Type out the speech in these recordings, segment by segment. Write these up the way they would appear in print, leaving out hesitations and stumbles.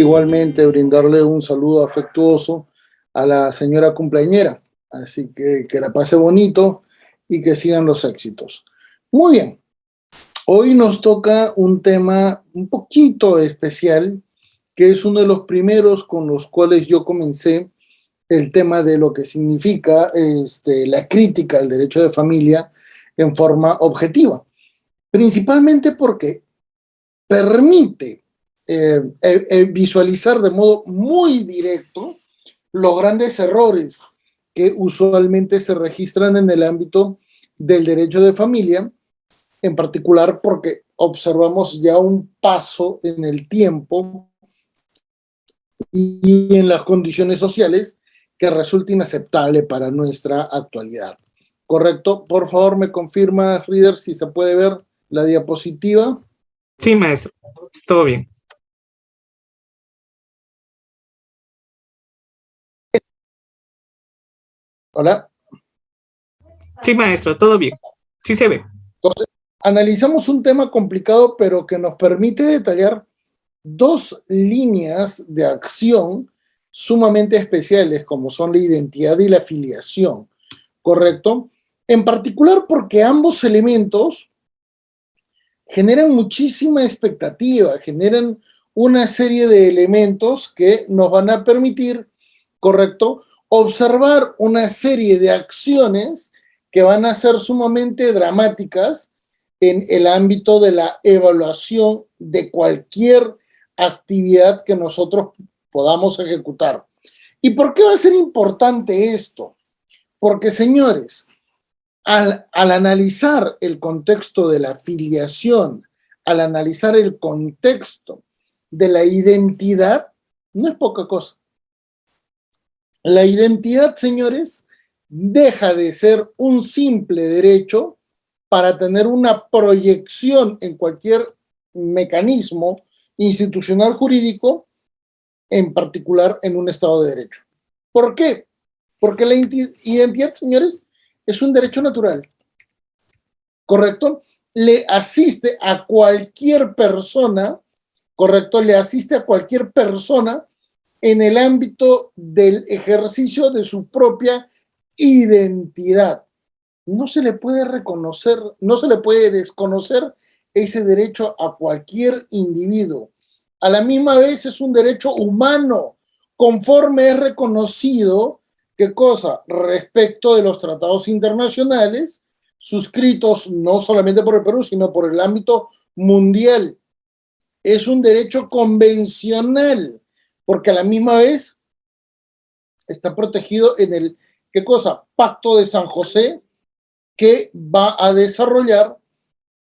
Igualmente, brindarle un saludo afectuoso a la señora cumpleañera. Así que la pase bonito y que sigan los éxitos. Muy bien, hoy nos toca un tema un poquito especial, que es uno de los primeros con los cuales yo comencé el tema de lo que significa la crítica al derecho de familia en forma objetiva. Principalmente porque permite visualizar de modo muy directo los grandes errores que usualmente se registran en el ámbito del derecho de familia, en particular porque observamos ya un paso en el tiempo y en las condiciones sociales que resulta inaceptable para nuestra actualidad. ¿Correcto? Por favor, me confirma, Reader, si se puede ver la diapositiva. Sí, maestro, todo bien. Hola. Sí, maestro, todo bien. Sí se ve. Entonces, analizamos un tema complicado, pero que nos permite detallar dos líneas de acción sumamente especiales, como son la identidad y la filiación, ¿correcto? En particular porque ambos elementos generan muchísima expectativa, generan una serie de elementos que nos van a permitir, ¿correcto?, observar una serie de acciones que van a ser sumamente dramáticas en el ámbito de la evaluación de cualquier actividad que nosotros podamos ejecutar. ¿Y por qué va a ser importante esto? Porque, señores, al analizar el contexto de la filiación, al analizar el contexto de la identidad, no es poca cosa. La identidad, señores, deja de ser un simple derecho para tener una proyección en cualquier mecanismo institucional jurídico, en particular en un Estado de Derecho. ¿Por qué? Porque la identidad, señores, es un derecho natural, ¿correcto? Le asiste a cualquier persona, ¿correcto? Le asiste a cualquier persona en el ámbito del ejercicio de su propia identidad. No se le puede reconocer, no se le puede desconocer ese derecho a cualquier individuo. A la misma vez es un derecho humano, conforme es reconocido, ¿qué cosa? Respecto de los tratados internacionales, suscritos no solamente por el Perú, sino por el ámbito mundial. Es un derecho convencional, porque a la misma vez está protegido en el, ¿qué cosa? Pacto de San José, que va a desarrollar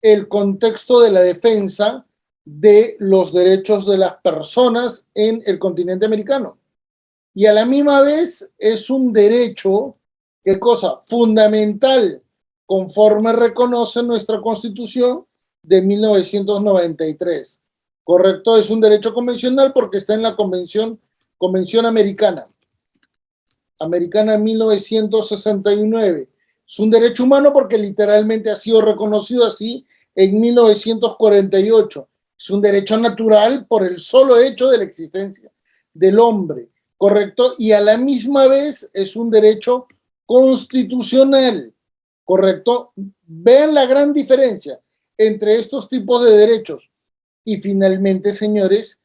el contexto de la defensa de los derechos de las personas en el continente americano. Y a la misma vez es un derecho, ¿qué cosa? Fundamental, conforme reconoce nuestra Constitución de 1993. ¿Correcto? Es un derecho convencional porque está en la Convención Americana. Americana 1969. Es un derecho humano porque literalmente ha sido reconocido así en 1948. Es un derecho natural por el solo hecho de la existencia del hombre, ¿correcto? Y a la misma vez es un derecho constitucional, ¿correcto? Vean la gran diferencia entre estos tipos de derechos. Y finalmente, señores,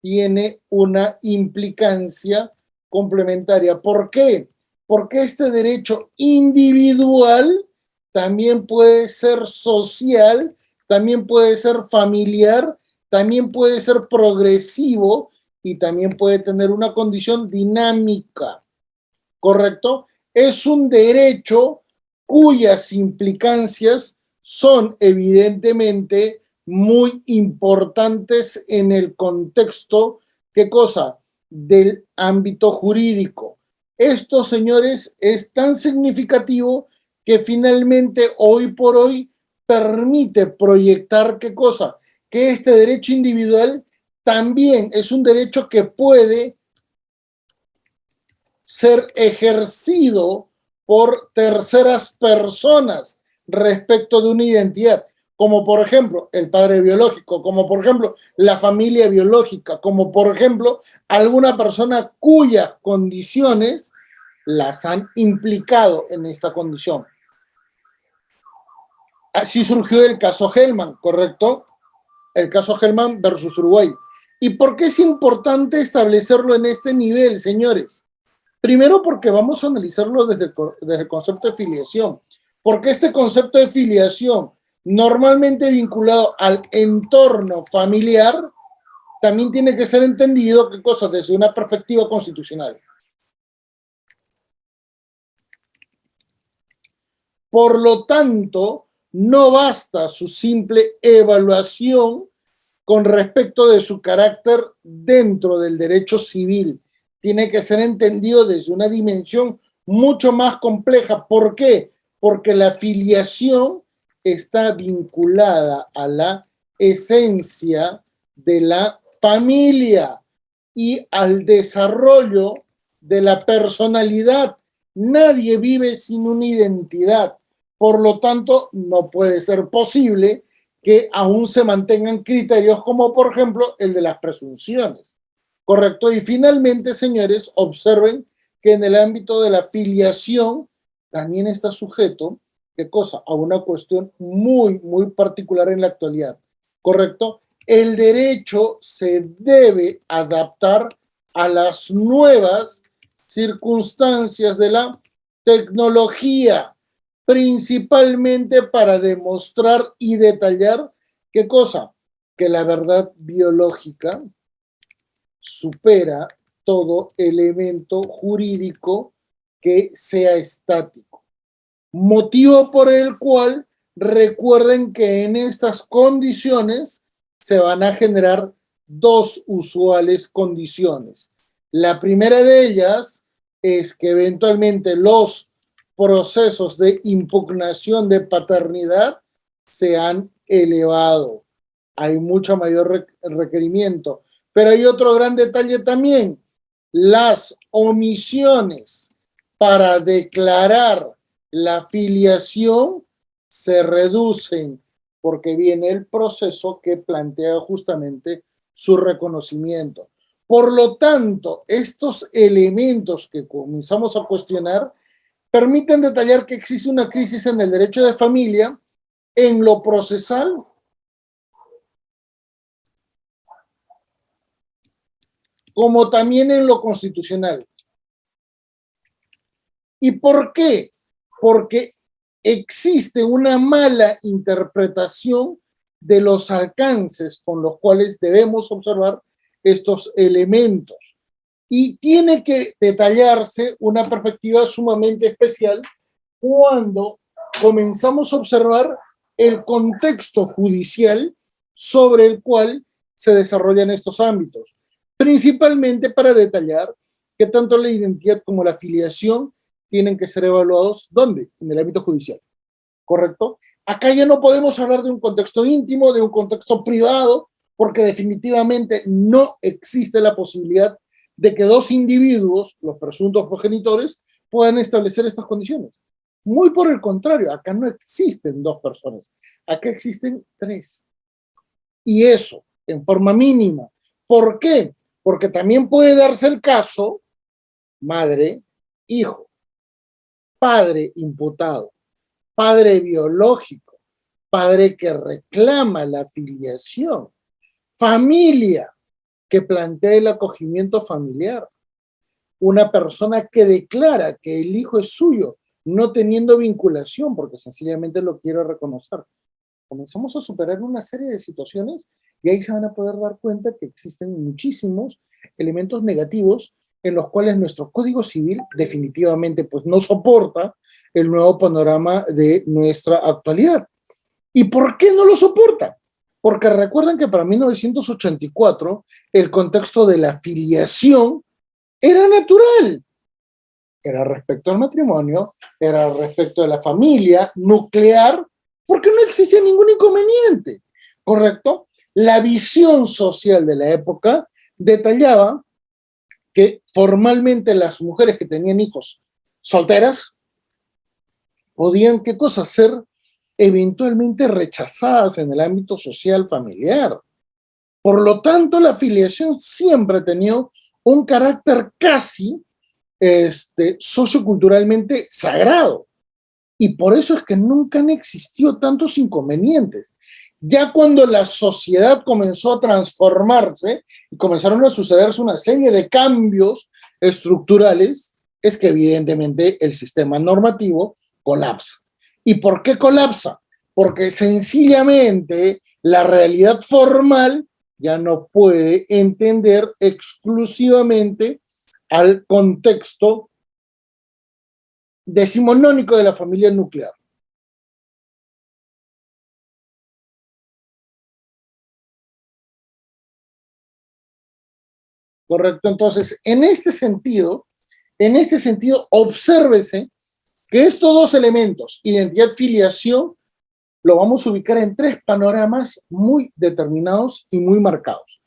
tiene una implicancia complementaria. ¿Por qué? Porque este derecho individual también puede ser social, también puede ser familiar, también puede ser progresivo y también puede tener una condición dinámica, ¿correcto? Es un derecho cuyas implicancias son evidentemente muy importantes en el contexto, ¿qué cosa? Del ámbito jurídico. Esto, señores, es tan significativo que finalmente hoy por hoy permite proyectar, ¿qué cosa? Que este derecho individual también es un derecho que puede ser ejercido por terceras personas respecto de una identidad. como por ejemplo el padre biológico, como por ejemplo la familia biológica, como por ejemplo alguna persona cuyas condiciones las han implicado en esta condición. Así surgió el caso Hellman, ¿correcto? El caso Hellman versus Uruguay. ¿Y por qué es importante establecerlo en este nivel, señores? Primero porque vamos a analizarlo desde el concepto de filiación. Porque este concepto de filiación, normalmente vinculado al entorno familiar, también tiene que ser entendido, ¿qué cosa? Desde una perspectiva constitucional. Por lo tanto, no basta su simple evaluación con respecto de su carácter dentro del derecho civil. Tiene que ser entendido desde una dimensión mucho más compleja. ¿Por qué? Porque la filiación está vinculada a la esencia de la familia y al desarrollo de la personalidad. Nadie vive sin una identidad. Por lo tanto, no puede ser posible que aún se mantengan criterios como, por ejemplo, el de las presunciones. ¿Correcto? Y finalmente, señores, observen que en el ámbito de la filiación también está sujeto, ¿qué cosa? A una cuestión muy, muy particular en la actualidad. ¿Correcto? El derecho se debe adaptar a las nuevas circunstancias de la tecnología, principalmente para demostrar y detallar, ¿qué cosa? Que la verdad biológica supera todo elemento jurídico que sea estático. Motivo por el cual recuerden que en estas condiciones se van a generar dos usuales condiciones. La primera de ellas es que eventualmente los procesos de impugnación de paternidad se han elevado. Hay mucho mayor requerimiento. Pero hay otro gran detalle también. Las omisiones para declarar la filiación se reducen porque viene el proceso que plantea justamente su reconocimiento. Por lo tanto, estos elementos que comenzamos a cuestionar permiten detallar que existe una crisis en el derecho de familia, en lo procesal, como también en lo constitucional. ¿Y por qué? Porque existe una mala interpretación de los alcances con los cuales debemos observar estos elementos. Y tiene que detallarse una perspectiva sumamente especial cuando comenzamos a observar el contexto judicial sobre el cual se desarrollan estos ámbitos, principalmente para detallar que tanto la identidad como la filiación tienen que ser evaluados, ¿dónde? En el ámbito judicial, ¿correcto? Acá ya no podemos hablar de un contexto íntimo, de un contexto privado, porque definitivamente no existe la posibilidad de que dos individuos, los presuntos progenitores, puedan establecer estas condiciones. Muy por el contrario, acá no existen dos personas, acá existen tres. Y eso, en forma mínima. ¿Por qué? Porque también puede darse el caso, madre, hijo, padre imputado, padre biológico, padre que reclama la filiación, familia que plantea el acogimiento familiar, una persona que declara que el hijo es suyo, no teniendo vinculación, porque sencillamente lo quiere reconocer. Comenzamos a superar una serie de situaciones y ahí se van a poder dar cuenta que existen muchísimos elementos negativos en los cuales nuestro Código Civil definitivamente pues no soporta el nuevo panorama de nuestra actualidad. ¿Y por qué no lo soporta? Porque recuerden que para 1984 el contexto de la filiación era natural. Era respecto al matrimonio, era respecto de la familia nuclear, porque no existía ningún inconveniente, ¿correcto? La visión social de la época detallaba que formalmente las mujeres que tenían hijos solteras podían, ¿qué cosa? Ser eventualmente rechazadas en el ámbito social familiar. Por lo tanto, la filiación siempre ha tenido un carácter casi socioculturalmente sagrado. Y por eso es que nunca han existido tantos inconvenientes. Ya cuando la sociedad comenzó a transformarse y comenzaron a sucederse una serie de cambios estructurales, es que evidentemente el sistema normativo colapsa. ¿Y por qué colapsa? Porque sencillamente la realidad formal ya no puede entender exclusivamente al contexto decimonónico de la familia nuclear. ¿Correcto? Entonces, en este sentido, obsérvese que estos dos elementos, identidad, filiación, lo vamos a ubicar en tres panoramas muy determinados y muy marcados.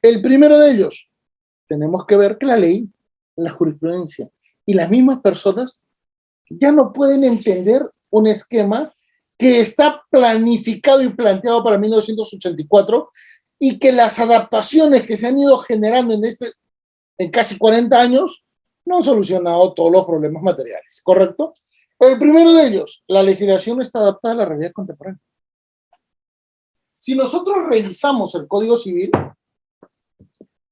El primero de ellos, tenemos que ver que la ley, la jurisprudencia y las mismas personas ya no pueden entender un esquema que está planificado y planteado para 1984 y que las adaptaciones que se han ido generando en casi 40 años no han solucionado todos los problemas materiales, ¿correcto? El primero de ellos, la legislación no está adaptada a la realidad contemporánea. Si nosotros revisamos el Código Civil,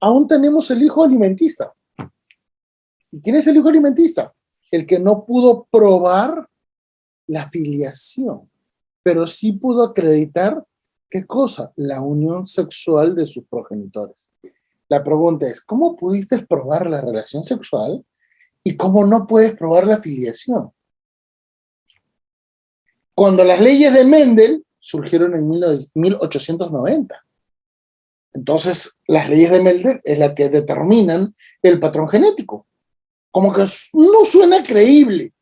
aún tenemos el hijo alimentista. ¿Y quién es el hijo alimentista? El que no pudo probar la filiación, pero sí pudo acreditar, ¿qué cosa? La unión sexual de sus progenitores. La pregunta es, ¿cómo pudiste probar la relación sexual y cómo no puedes probar la filiación? Cuando las leyes de Mendel surgieron en 1890. Entonces, las leyes de Mendel es la que determinan el patrón genético. Como que no suena creíble.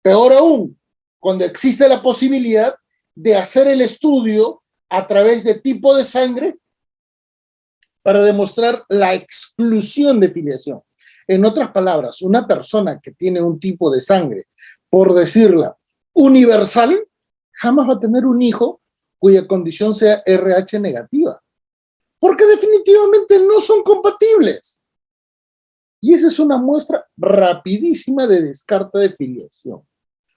Peor aún, cuando existe la posibilidad de hacer el estudio a través de tipo de sangre para demostrar la exclusión de filiación. En otras palabras, una persona que tiene un tipo de sangre, por decirla, universal, jamás va a tener un hijo cuya condición sea RH negativa, porque definitivamente no son compatibles. Y esa es una muestra rapidísima de descarte de filiación,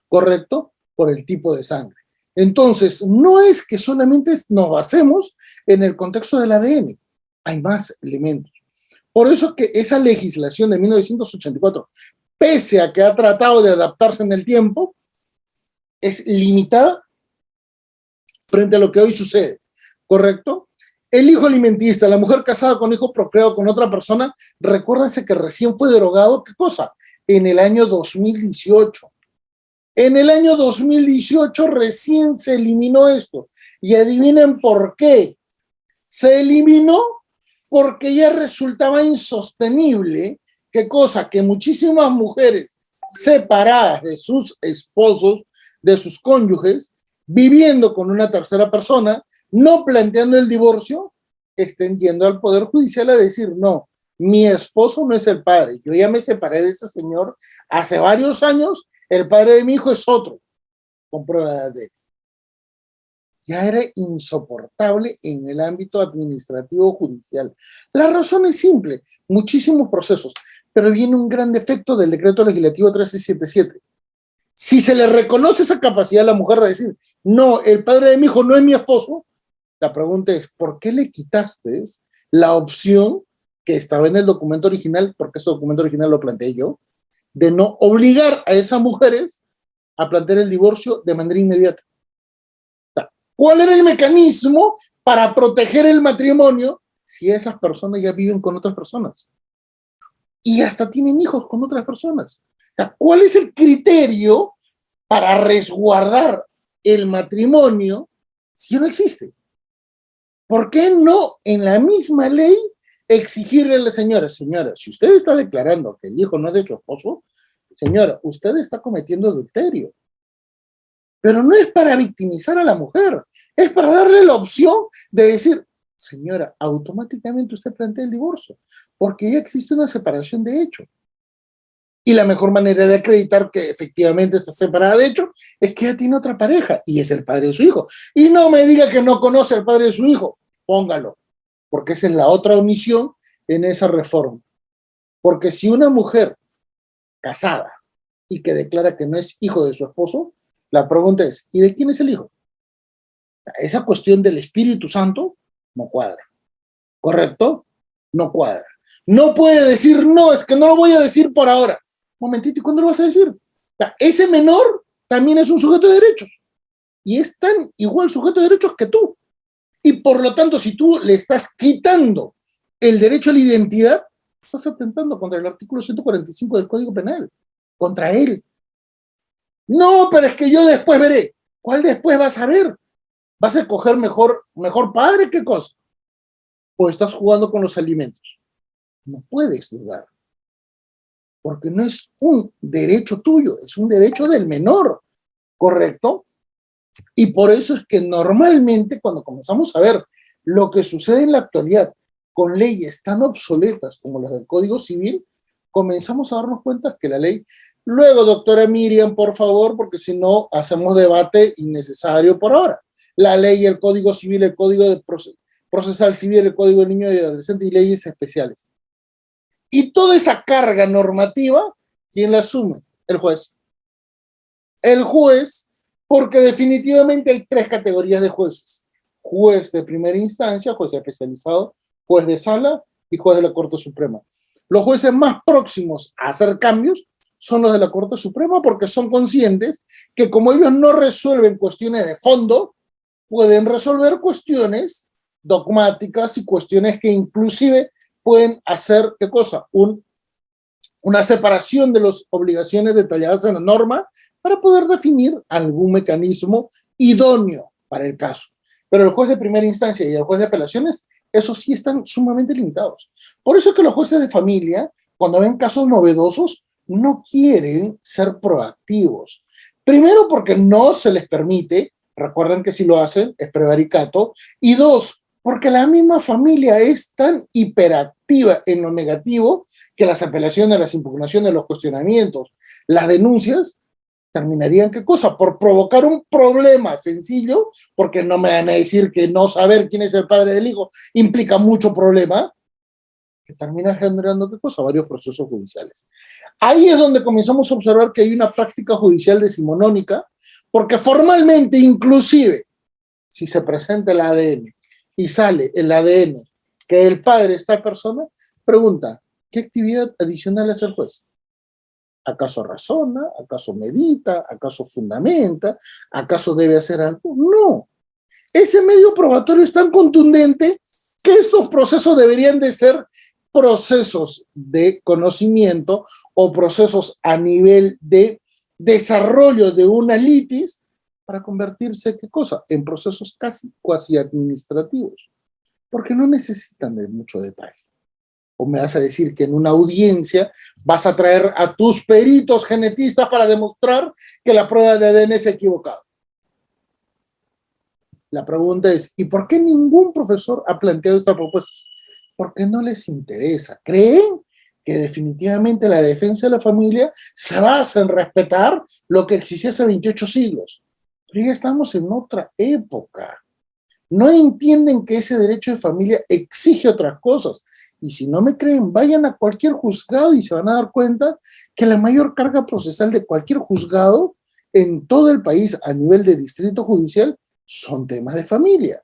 ¿correcto? Por el tipo de sangre. Entonces, no es que solamente nos basemos en el contexto del ADN, hay más elementos. Por eso que esa legislación de 1984, pese a que ha tratado de adaptarse en el tiempo, es limitada frente a lo que hoy sucede, ¿correcto? El hijo alimentista, la mujer casada con hijo procreado con otra persona, recuérdense que recién fue derogado, ¿qué cosa? En el año 2018. En el año 2018 recién se eliminó esto. Y adivinen por qué. Se eliminó porque ya resultaba insostenible, ¿qué cosa? Que muchísimas mujeres separadas de sus esposos, de sus cónyuges, viviendo con una tercera persona, no planteando el divorcio, estén yendo al Poder Judicial a decir, no, mi esposo no es el padre, yo ya me separé de ese señor hace varios años, el padre de mi hijo es otro, con prueba de él. Ya era insoportable en el ámbito administrativo judicial. La razón es simple, muchísimos procesos, pero viene un gran defecto del decreto legislativo 1377. Si se le reconoce esa capacidad a la mujer de decir, no, el padre de mi hijo no es mi esposo, la pregunta es, ¿por qué le quitaste la opción que estaba en el documento original, porque ese documento original lo planteé yo, de no obligar a esas mujeres a plantear el divorcio de manera inmediata? ¿Cuál era el mecanismo para proteger el matrimonio si esas personas ya viven con otras personas? Y hasta tienen hijos con otras personas. ¿Cuál es el criterio para resguardar el matrimonio si no existe? ¿Por qué no en la misma ley exigirle a la señora, si usted está declarando que el hijo no es de su esposo, señora, usted está cometiendo adulterio? Pero no es para victimizar a la mujer, es para darle la opción de decir, señora, automáticamente usted plantea el divorcio, porque ya existe una separación de hecho. Y la mejor manera de acreditar que efectivamente está separada, de hecho, es que ella tiene otra pareja y es el padre de su hijo. Y no me diga que no conoce al padre de su hijo, póngalo, porque esa es la otra omisión en esa reforma. Porque si una mujer casada y que declara que no es hijo de su esposo, la pregunta es, ¿y de quién es el hijo? Esa cuestión del Espíritu Santo no cuadra, ¿correcto? No cuadra. No puede decir, no, es que no lo voy a decir por ahora. Un momentito, ¿y cuándo lo vas a decir? O sea, ese menor también es un sujeto de derechos y es tan igual sujeto de derechos que tú. Y por lo tanto, si tú le estás quitando el derecho a la identidad, estás atentando contra el artículo 145 del Código Penal, contra él. No, pero es que yo después veré. ¿Cuál después vas a ver? ¿Vas a escoger mejor padre? ¿Qué cosa? ¿O estás jugando con los alimentos? No puedes dudar, porque no es un derecho tuyo, es un derecho del menor, ¿correcto? Y por eso es que normalmente cuando comenzamos a ver lo que sucede en la actualidad con leyes tan obsoletas como las del Código Civil, comenzamos a darnos cuenta que la ley... Luego, doctora Miriam, por favor, porque si no hacemos debate innecesario por ahora. La ley, el Código Civil, el Código de Procesal Civil, el Código de Niño y Adolescente y leyes especiales. Y toda esa carga normativa, ¿quién la asume? El juez. El juez, porque definitivamente hay tres categorías de jueces. Juez de primera instancia, juez especializado, juez de sala y juez de la Corte Suprema. Los jueces más próximos a hacer cambios son los de la Corte Suprema porque son conscientes que como ellos no resuelven cuestiones de fondo, pueden resolver cuestiones dogmáticas y cuestiones que inclusive pueden hacer, ¿qué cosa? Una separación de las obligaciones detalladas en la norma para poder definir algún mecanismo idóneo para el caso. Pero el juez de primera instancia y el juez de apelaciones, esos sí están sumamente limitados. Por eso es que los jueces de familia, cuando ven casos novedosos, no quieren ser proactivos. Primero porque no se les permite, recuerden que si lo hacen es prevaricato, y dos, porque la misma familia es tan hiperactiva en lo negativo que las apelaciones, las impugnaciones, los cuestionamientos, las denuncias, terminarían, ¿qué cosa? Por provocar un problema sencillo, porque no me van a decir que no saber quién es el padre del hijo implica mucho problema, que termina generando, ¿qué cosa? Varios procesos judiciales. Ahí es donde comenzamos a observar que hay una práctica judicial decimonónica, porque formalmente, inclusive, si se presenta el ADN y sale el ADN que el padre es tal persona, pregunta, ¿qué actividad adicional hace el juez? ¿Acaso razona? ¿Acaso medita? ¿Acaso fundamenta? ¿Acaso debe hacer algo? No. Ese medio probatorio es tan contundente que estos procesos deberían de ser procesos de conocimiento o procesos a nivel de desarrollo de una litis para convertirse, ¿qué cosa? En procesos casi cuasi administrativos, porque no necesitan de mucho detalle. O me vas a decir que en una audiencia vas a traer a tus peritos genetistas para demostrar que la prueba de ADN es equivocada. La pregunta es, ¿y por qué ningún profesor ha planteado esta propuesta? Porque no les interesa. Creen que definitivamente la defensa de la familia se basa en respetar lo que existía hace 28 siglos. Pero ya estamos en otra época. No entienden que ese derecho de familia exige otras cosas. Y si no me creen, vayan a cualquier juzgado y se van a dar cuenta que la mayor carga procesal de cualquier juzgado en todo el país a nivel de distrito judicial son temas de familia.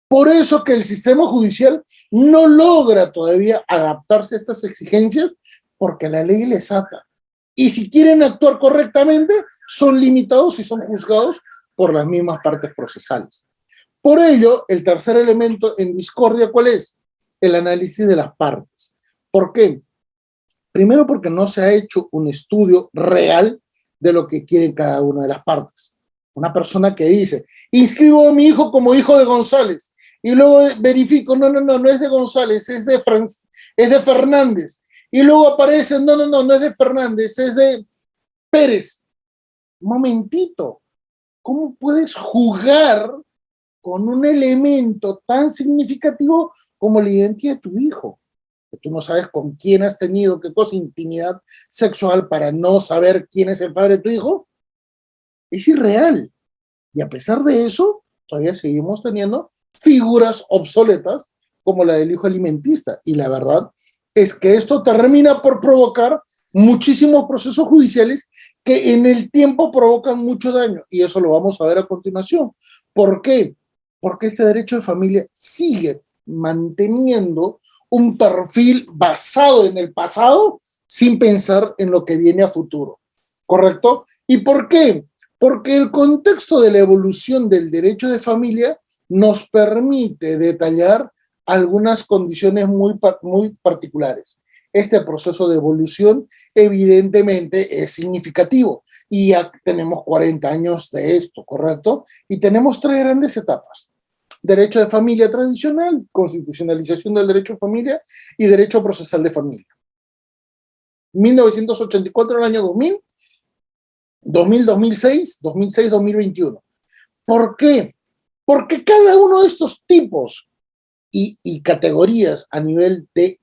Por eso que el sistema judicial no logra todavía adaptarse a estas exigencias porque la ley les ata. Y si quieren actuar correctamente, son limitados y son juzgados por las mismas partes procesales. Por ello, el tercer elemento en discordia, ¿cuál es? El análisis de las partes. ¿Por qué? Primero porque no se ha hecho un estudio real de lo que quiere cada una de las partes. Una persona que dice, inscribo a mi hijo como hijo de González, y luego verifico, no es de González, es de Fernández. Y luego aparece, no es de Fernández, es de Pérez. Un momentito, ¿cómo puedes jugar con un elemento tan significativo como la identidad de tu hijo? que tú no sabes con quién has tenido, qué cosa, intimidad sexual para no saber quién es el padre de tu hijo, es irreal. Y a pesar de eso, todavía seguimos teniendo figuras obsoletas como la del hijo alimentista. Y la verdad es que esto termina por provocar muchísimos procesos judiciales que en el tiempo provocan mucho daño. Y eso lo vamos a ver a continuación. ¿Por qué? Porque este derecho de familia sigue manteniendo un perfil basado en el pasado sin pensar en lo que viene a futuro. ¿Correcto? ¿Y por qué? Porque el contexto de la evolución del derecho de familia nos permite detallar algunas condiciones muy particulares. Este proceso de evolución evidentemente es significativo y ya tenemos 40 años de esto, ¿correcto? Y tenemos tres grandes etapas. Derecho de familia tradicional, constitucionalización del derecho de familia y derecho procesal de familia. 1984 al año 2000, 2006, 2021. ¿Por qué? Porque cada uno de estos tipos y categorías a nivel de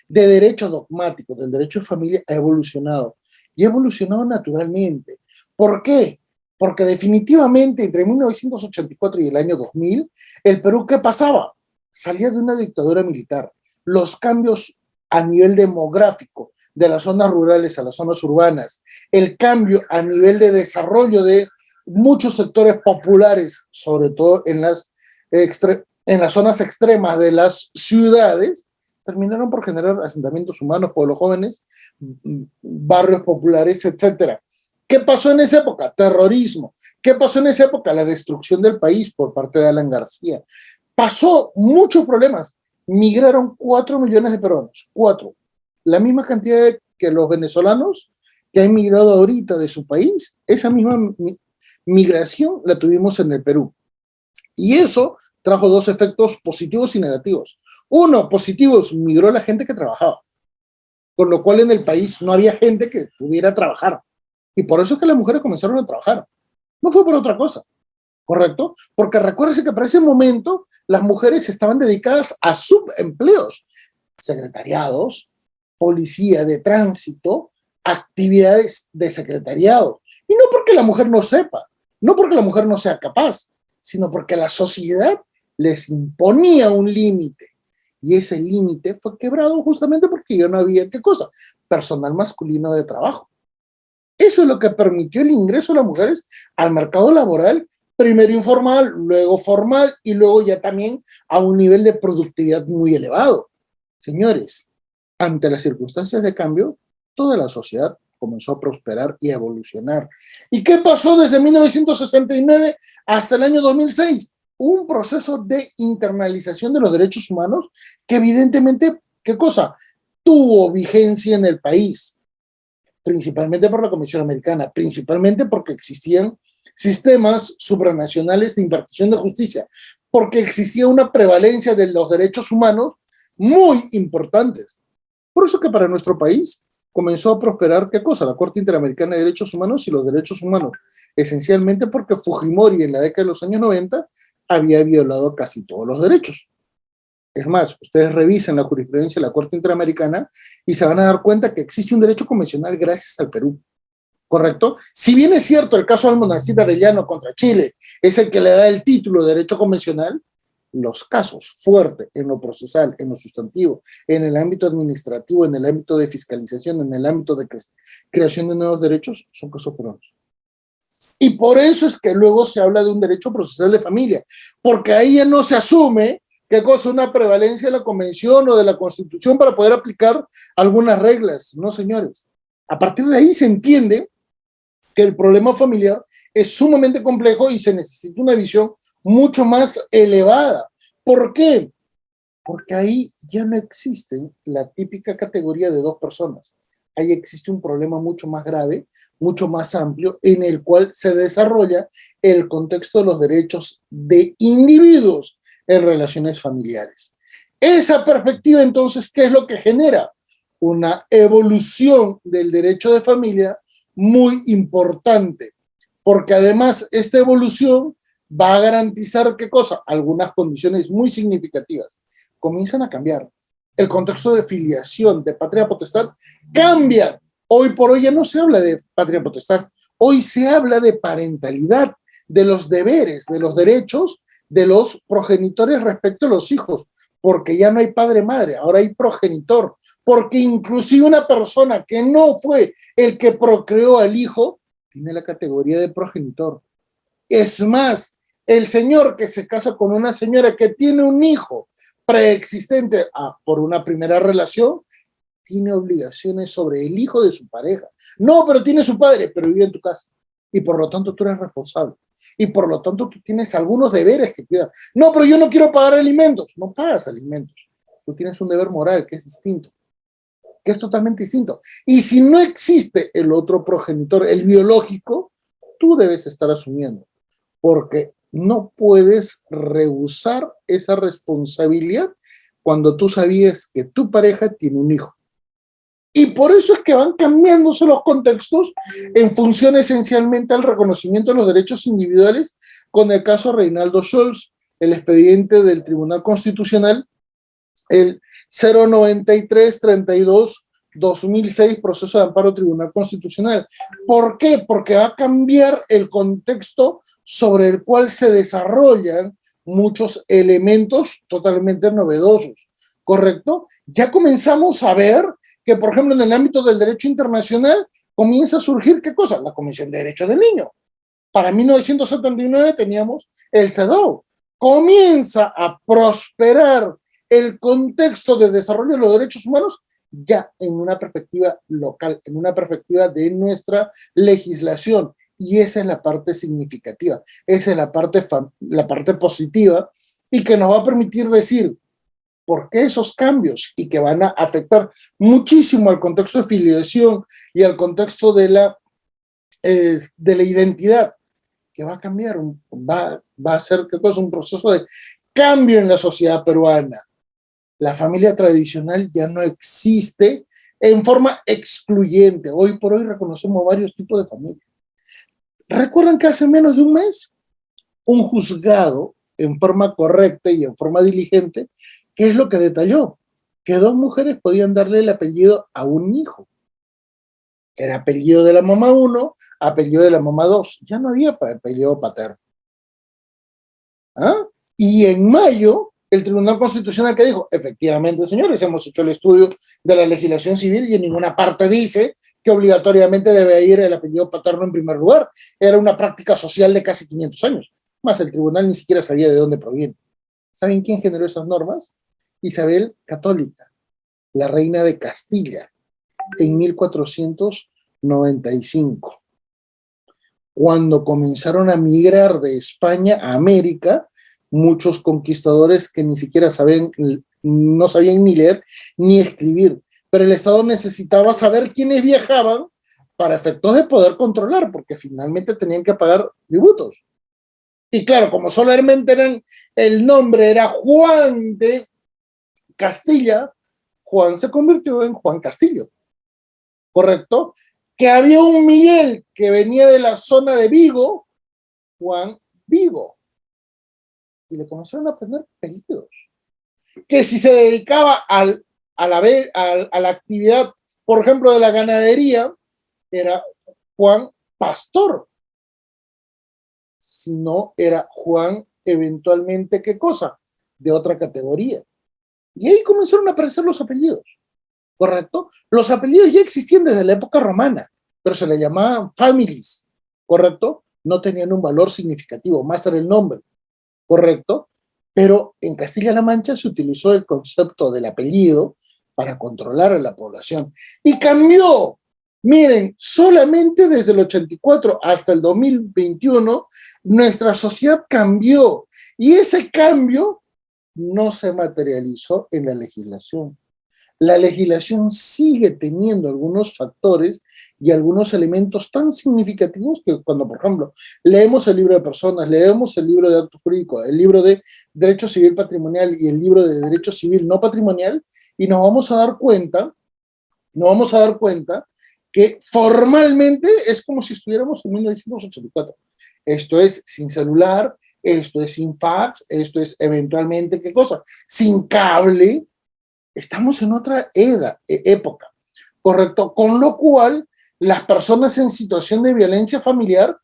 derecho dogmático, del derecho de familia, ha evolucionado. Y ha evolucionado naturalmente. ¿Por qué? Porque definitivamente entre 1984 y el año 2000, el Perú, ¿qué pasaba? Salía de una dictadura militar. Los cambios a nivel demográfico, de las zonas rurales a las zonas urbanas, el cambio a nivel de desarrollo de muchos sectores populares, sobre todo en las zonas extremas de las ciudades, terminaron por generar asentamientos humanos, pueblos jóvenes, barrios populares, etc. ¿Qué pasó en esa época? Terrorismo. ¿Qué pasó en esa época? La destrucción del país por parte de Alan García. Pasó muchos problemas. Migraron 4 millones de peruanos. 4. La misma cantidad que los venezolanos que han migrado ahorita de su país. Esa misma migración la tuvimos en el Perú. Y eso trajo dos efectos positivos y negativos. Uno, positivos, migró la gente que trabajaba, con lo cual en el país no había gente que pudiera trabajar. Y por eso es que las mujeres comenzaron a trabajar. No fue por otra cosa, ¿correcto? Porque recuérdense que para ese momento las mujeres estaban dedicadas a subempleos, secretariados, policía de tránsito, actividades de secretariado. Y no porque la mujer no sepa, no porque la mujer no sea capaz, sino porque la sociedad les imponía un límite. Y ese límite fue quebrado justamente porque ya no había, ¿qué cosa? Personal masculino de trabajo. Eso es lo que permitió el ingreso de las mujeres al mercado laboral, primero informal, luego formal y luego ya también a un nivel de productividad muy elevado. Señores, ante las circunstancias de cambio, toda la sociedad comenzó a prosperar y a evolucionar. ¿Y qué pasó desde 1969 hasta el año 2006? Un proceso de internalización de los derechos humanos que evidentemente, ¿qué cosa? Tuvo vigencia en el país, principalmente por la Comisión Americana, principalmente porque existían sistemas supranacionales de impartición de justicia, porque existía una prevalencia de los derechos humanos muy importantes. Por eso que para nuestro país comenzó a prosperar, ¿qué cosa? La Corte Interamericana de Derechos Humanos y los derechos humanos, esencialmente porque Fujimori en la década de los años 90 había violado casi todos los derechos. Es más, ustedes revisen la jurisprudencia de la Corte Interamericana y se van a dar cuenta que existe un derecho convencional gracias al Perú, ¿correcto? Si bien es cierto el caso del Monarcita Arellano contra Chile es el que le da el título de derecho convencional, los casos fuertes en lo procesal, en lo sustantivo, en el ámbito administrativo, en el ámbito de fiscalización, en el ámbito de creación de nuevos derechos, son casos peruanos. Y por eso es que luego se habla de un derecho procesal de familia, porque ahí ya no se asume qué cosa, una prevalencia de la convención o de la constitución para poder aplicar algunas reglas. No, señores. A partir de ahí se entiende que el problema familiar es sumamente complejo y se necesita una visión mucho más elevada. ¿Por qué? Porque ahí ya no existe la típica categoría de dos personas. Ahí existe un problema mucho más grave, mucho más amplio, en el cual se desarrolla el contexto de los derechos de individuos en relaciones familiares. Esa perspectiva, entonces, ¿qué es lo que genera? Una evolución del derecho de familia muy importante, porque además esta evolución va a garantizar, ¿qué cosa? Algunas condiciones muy significativas. Comienzan a cambiar. el contexto de filiación, de patria potestad, cambia. Hoy por hoy ya no se habla de patria potestad, hoy se habla de parentalidad, de los deberes, de los derechos de los progenitores respecto a los hijos, porque ya no hay padre-madre, ahora hay progenitor, porque inclusive una persona que no fue el que procreó al hijo, tiene la categoría de progenitor. Es más, el señor que se casa con una señora que tiene un hijo preexistente por una primera relación, tiene obligaciones sobre el hijo de su pareja. No, pero tiene su padre, pero vive en tu casa. Y por lo tanto tú eres responsable. Y por lo tanto tú tienes algunos deberes que cuidar. No, pero yo no quiero pagar alimentos. No pagas alimentos. Tú tienes un deber moral que es distinto, que es totalmente distinto. Y si no existe el otro progenitor, el biológico, tú debes estar asumiendo, porque no puedes rehusar esa responsabilidad cuando tú sabías que tu pareja tiene un hijo. Y por eso es que van cambiándose los contextos en función esencialmente al reconocimiento de los derechos individuales, con el caso Reinaldo Scholz, el expediente del Tribunal Constitucional, el 093-32-2006, proceso de amparo Tribunal Constitucional. ¿Por qué? Porque va a cambiar el contexto sobre el cual se desarrollan muchos elementos totalmente novedosos, ¿correcto? Ya comenzamos a ver que, por ejemplo, en el ámbito del derecho internacional comienza a surgir, ¿qué cosa? La Comisión de Derechos del Niño. Para 1979 teníamos el CEDAW. Comienza a prosperar el contexto de desarrollo de los derechos humanos ya en una perspectiva local, en una perspectiva de nuestra legislación. Y esa es la parte significativa, esa es la parte positiva y que nos va a permitir decir por qué esos cambios y que van a afectar muchísimo al contexto de filiación y al contexto de la identidad, que va a cambiar, va a ser ¿qué cosa? Un proceso de cambio en la sociedad peruana. La familia tradicional ya no existe en forma excluyente. Hoy por hoy reconocemos varios tipos de familia. ¿Recuerdan que hace menos de un mes un juzgado, en forma correcta y en forma diligente, qué es lo que detalló? Que dos mujeres podían darle el apellido a un hijo. Era apellido de la mamá 1, apellido de la mamá 2. Ya no había apellido paterno. ¿Ah? Y en mayo, el Tribunal Constitucional que dijo, efectivamente, señores, hemos hecho el estudio de la legislación civil y en ninguna parte dice que obligatoriamente debe ir el apellido paterno en primer lugar. Era una práctica social de casi 500 años. Más el tribunal ni siquiera sabía de dónde proviene. ¿Saben quién generó esas normas? Isabel Católica, la reina de Castilla, en 1495. Cuando comenzaron a migrar de España a América, muchos conquistadores que ni siquiera no sabían ni leer ni escribir, pero el Estado necesitaba saber quiénes viajaban para efectos de poder controlar, porque finalmente tenían que pagar tributos. Y claro, como solamente el nombre era Juan de Castilla, Juan se convirtió en Juan Castillo, ¿correcto? Que había un Miguel que venía de la zona de Vigo, Juan Vigo, y le comenzaron a poner apellidos. Que si se dedicaba a la actividad, por ejemplo, de la ganadería, era Juan Pastor. Si no, era Juan eventualmente, ¿qué cosa? De otra categoría. Y ahí comenzaron a aparecer los apellidos, ¿correcto? Los apellidos ya existían desde la época romana, pero se le llamaban families, ¿correcto? No tenían un valor significativo, más era el nombre, ¿correcto? Pero en Castilla-La Mancha se utilizó el concepto del apellido para controlar a la población. Y cambió. Miren, solamente desde el 84 hasta el 2021, nuestra sociedad cambió. Y ese cambio no se materializó en la legislación. La legislación sigue teniendo algunos factores y algunos elementos tan significativos que cuando, por ejemplo, leemos el libro de personas, leemos el libro de acto jurídico, el libro de derecho civil patrimonial y el libro de derecho civil no patrimonial, y nos vamos a dar cuenta que formalmente es como si estuviéramos en 1984. Esto es sin celular, esto es sin fax, esto es eventualmente, ¿qué cosa? Sin cable, estamos en otra época, ¿correcto? Con lo cual, las personas en situación de violencia familiar,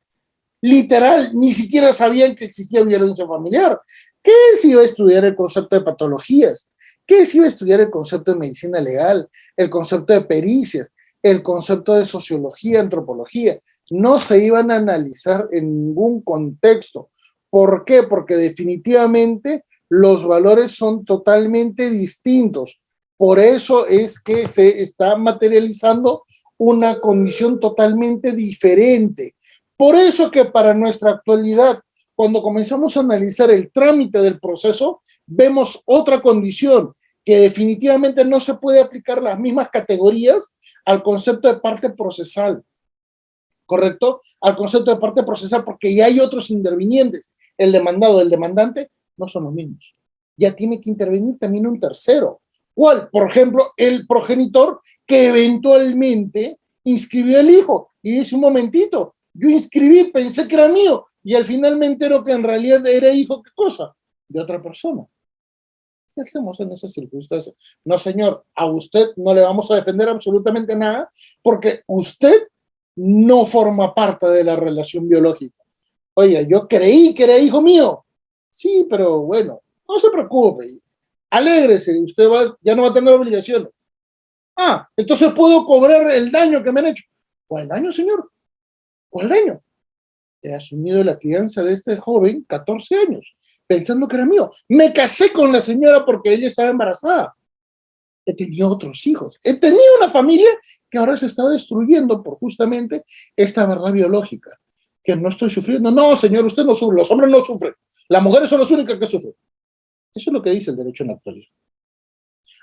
literal, ni siquiera sabían que existía violencia familiar. ¿Qué se iba a estudiar el concepto de patologías? ¿Qué se iba a estudiar el concepto de medicina legal? El concepto de pericias, el concepto de sociología, antropología. No se iban a analizar en ningún contexto. ¿Por qué? Porque definitivamente los valores son totalmente distintos. Por eso es que se está materializando una condición totalmente diferente. Por eso que para nuestra actualidad, cuando comenzamos a analizar el trámite del proceso, vemos otra condición, que definitivamente no se puede aplicar las mismas categorías al concepto de parte procesal, ¿correcto? Al concepto de parte procesal, porque ya hay otros intervinientes. El demandado, el demandante, no son los mismos. Ya tiene que intervenir también un tercero. ¿Cuál? Por ejemplo, el progenitor que eventualmente inscribió el hijo y dice, un momentito, yo inscribí, pensé que era mío, y al final me entero que en realidad era hijo, ¿qué cosa? De otra persona. ¿Qué hacemos en esas circunstancias? No, señor, a usted no le vamos a defender absolutamente nada, porque usted no forma parte de la relación biológica. Oye, yo creí que era hijo mío. Sí, pero bueno, no se preocupe. Alégrese, usted ya no va a tener obligaciones. Ah, entonces puedo cobrar el daño que me han hecho. ¿Cuál daño, señor? ¿Cuál daño? He asumido la crianza de este joven, 14 años, pensando que era mío. Me casé con la señora porque ella estaba embarazada. He tenido otros hijos. He tenido una familia que ahora se está destruyendo por justamente esta verdad biológica, que no estoy sufriendo. No, señor, usted no sufre, los hombres no sufren. Las mujeres son las únicas que sufren. Eso es lo que dice el derecho en la actualidad.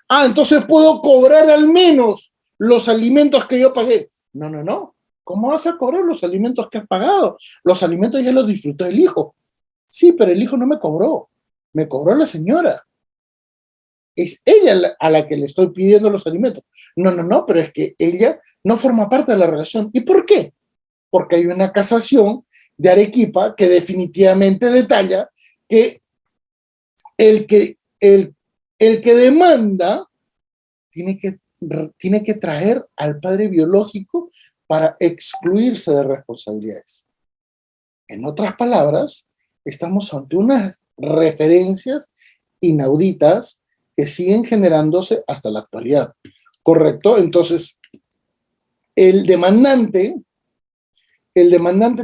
Ah, entonces puedo cobrar al menos los alimentos que yo pagué. No, no, no. ¿Cómo vas a cobrar los alimentos que has pagado? Los alimentos ya los disfrutó el hijo. Sí, pero el hijo no me cobró la señora. Es ella a la que le estoy pidiendo los alimentos. No, no, no, pero es que ella no forma parte de la relación. ¿Y por qué? Porque hay una casación de Arequipa que definitivamente detalla que el que, el, el que demanda tiene que traer al padre biológico para excluirse de responsabilidades. En otras palabras, estamos ante unas referencias inauditas que siguen generándose hasta la actualidad. ¿Correcto? Entonces, el demandante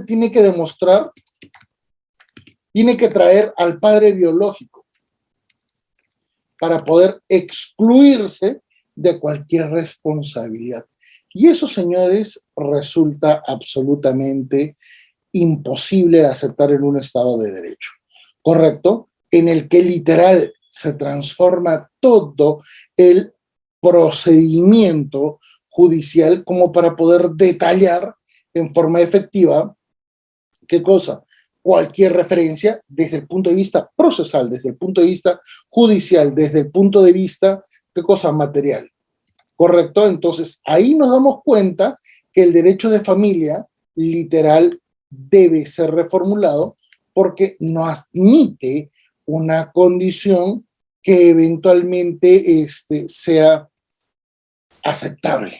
tiene que demostrar, tiene que traer al padre biológico para poder excluirse de cualquier responsabilidad. Y eso, señores, resulta absolutamente imposible de aceptar en un Estado de Derecho, ¿correcto? En el que literal se transforma todo el procedimiento judicial como para poder detallar en forma efectiva, ¿qué cosa? Cualquier referencia desde el punto de vista procesal, desde el punto de vista judicial, desde el punto de vista, ¿qué cosa? Material, ¿correcto? Entonces, ahí nos damos cuenta que el derecho de familia, literal, debe ser reformulado porque no admite una condición que eventualmente sea aceptable,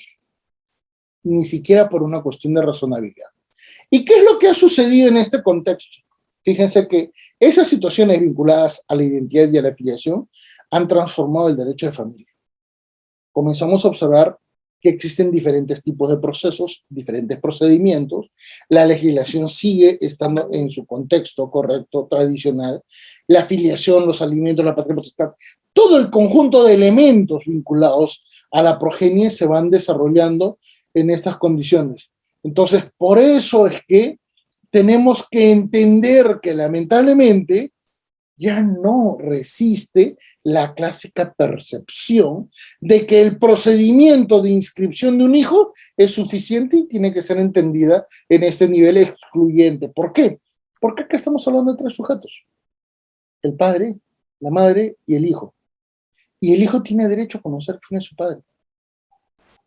ni siquiera por una cuestión de razonabilidad. ¿Y qué es lo que ha sucedido en este contexto? Fíjense que esas situaciones vinculadas a la identidad y a la afiliación han transformado el derecho de familia. Comenzamos a observar que existen diferentes tipos de procesos, diferentes procedimientos. La legislación sigue estando en su contexto correcto, tradicional. La afiliación, los alimentos, la patria potestad, todo el conjunto de elementos vinculados a la progenie se van desarrollando en estas condiciones. Entonces, por eso es que tenemos que entender que lamentablemente ya no resiste la clásica percepción de que el procedimiento de inscripción de un hijo es suficiente y tiene que ser entendida en este nivel excluyente. ¿Por qué? Porque acá estamos hablando de tres sujetos: el padre, la madre y el hijo. Y el hijo tiene derecho a conocer quién es su padre.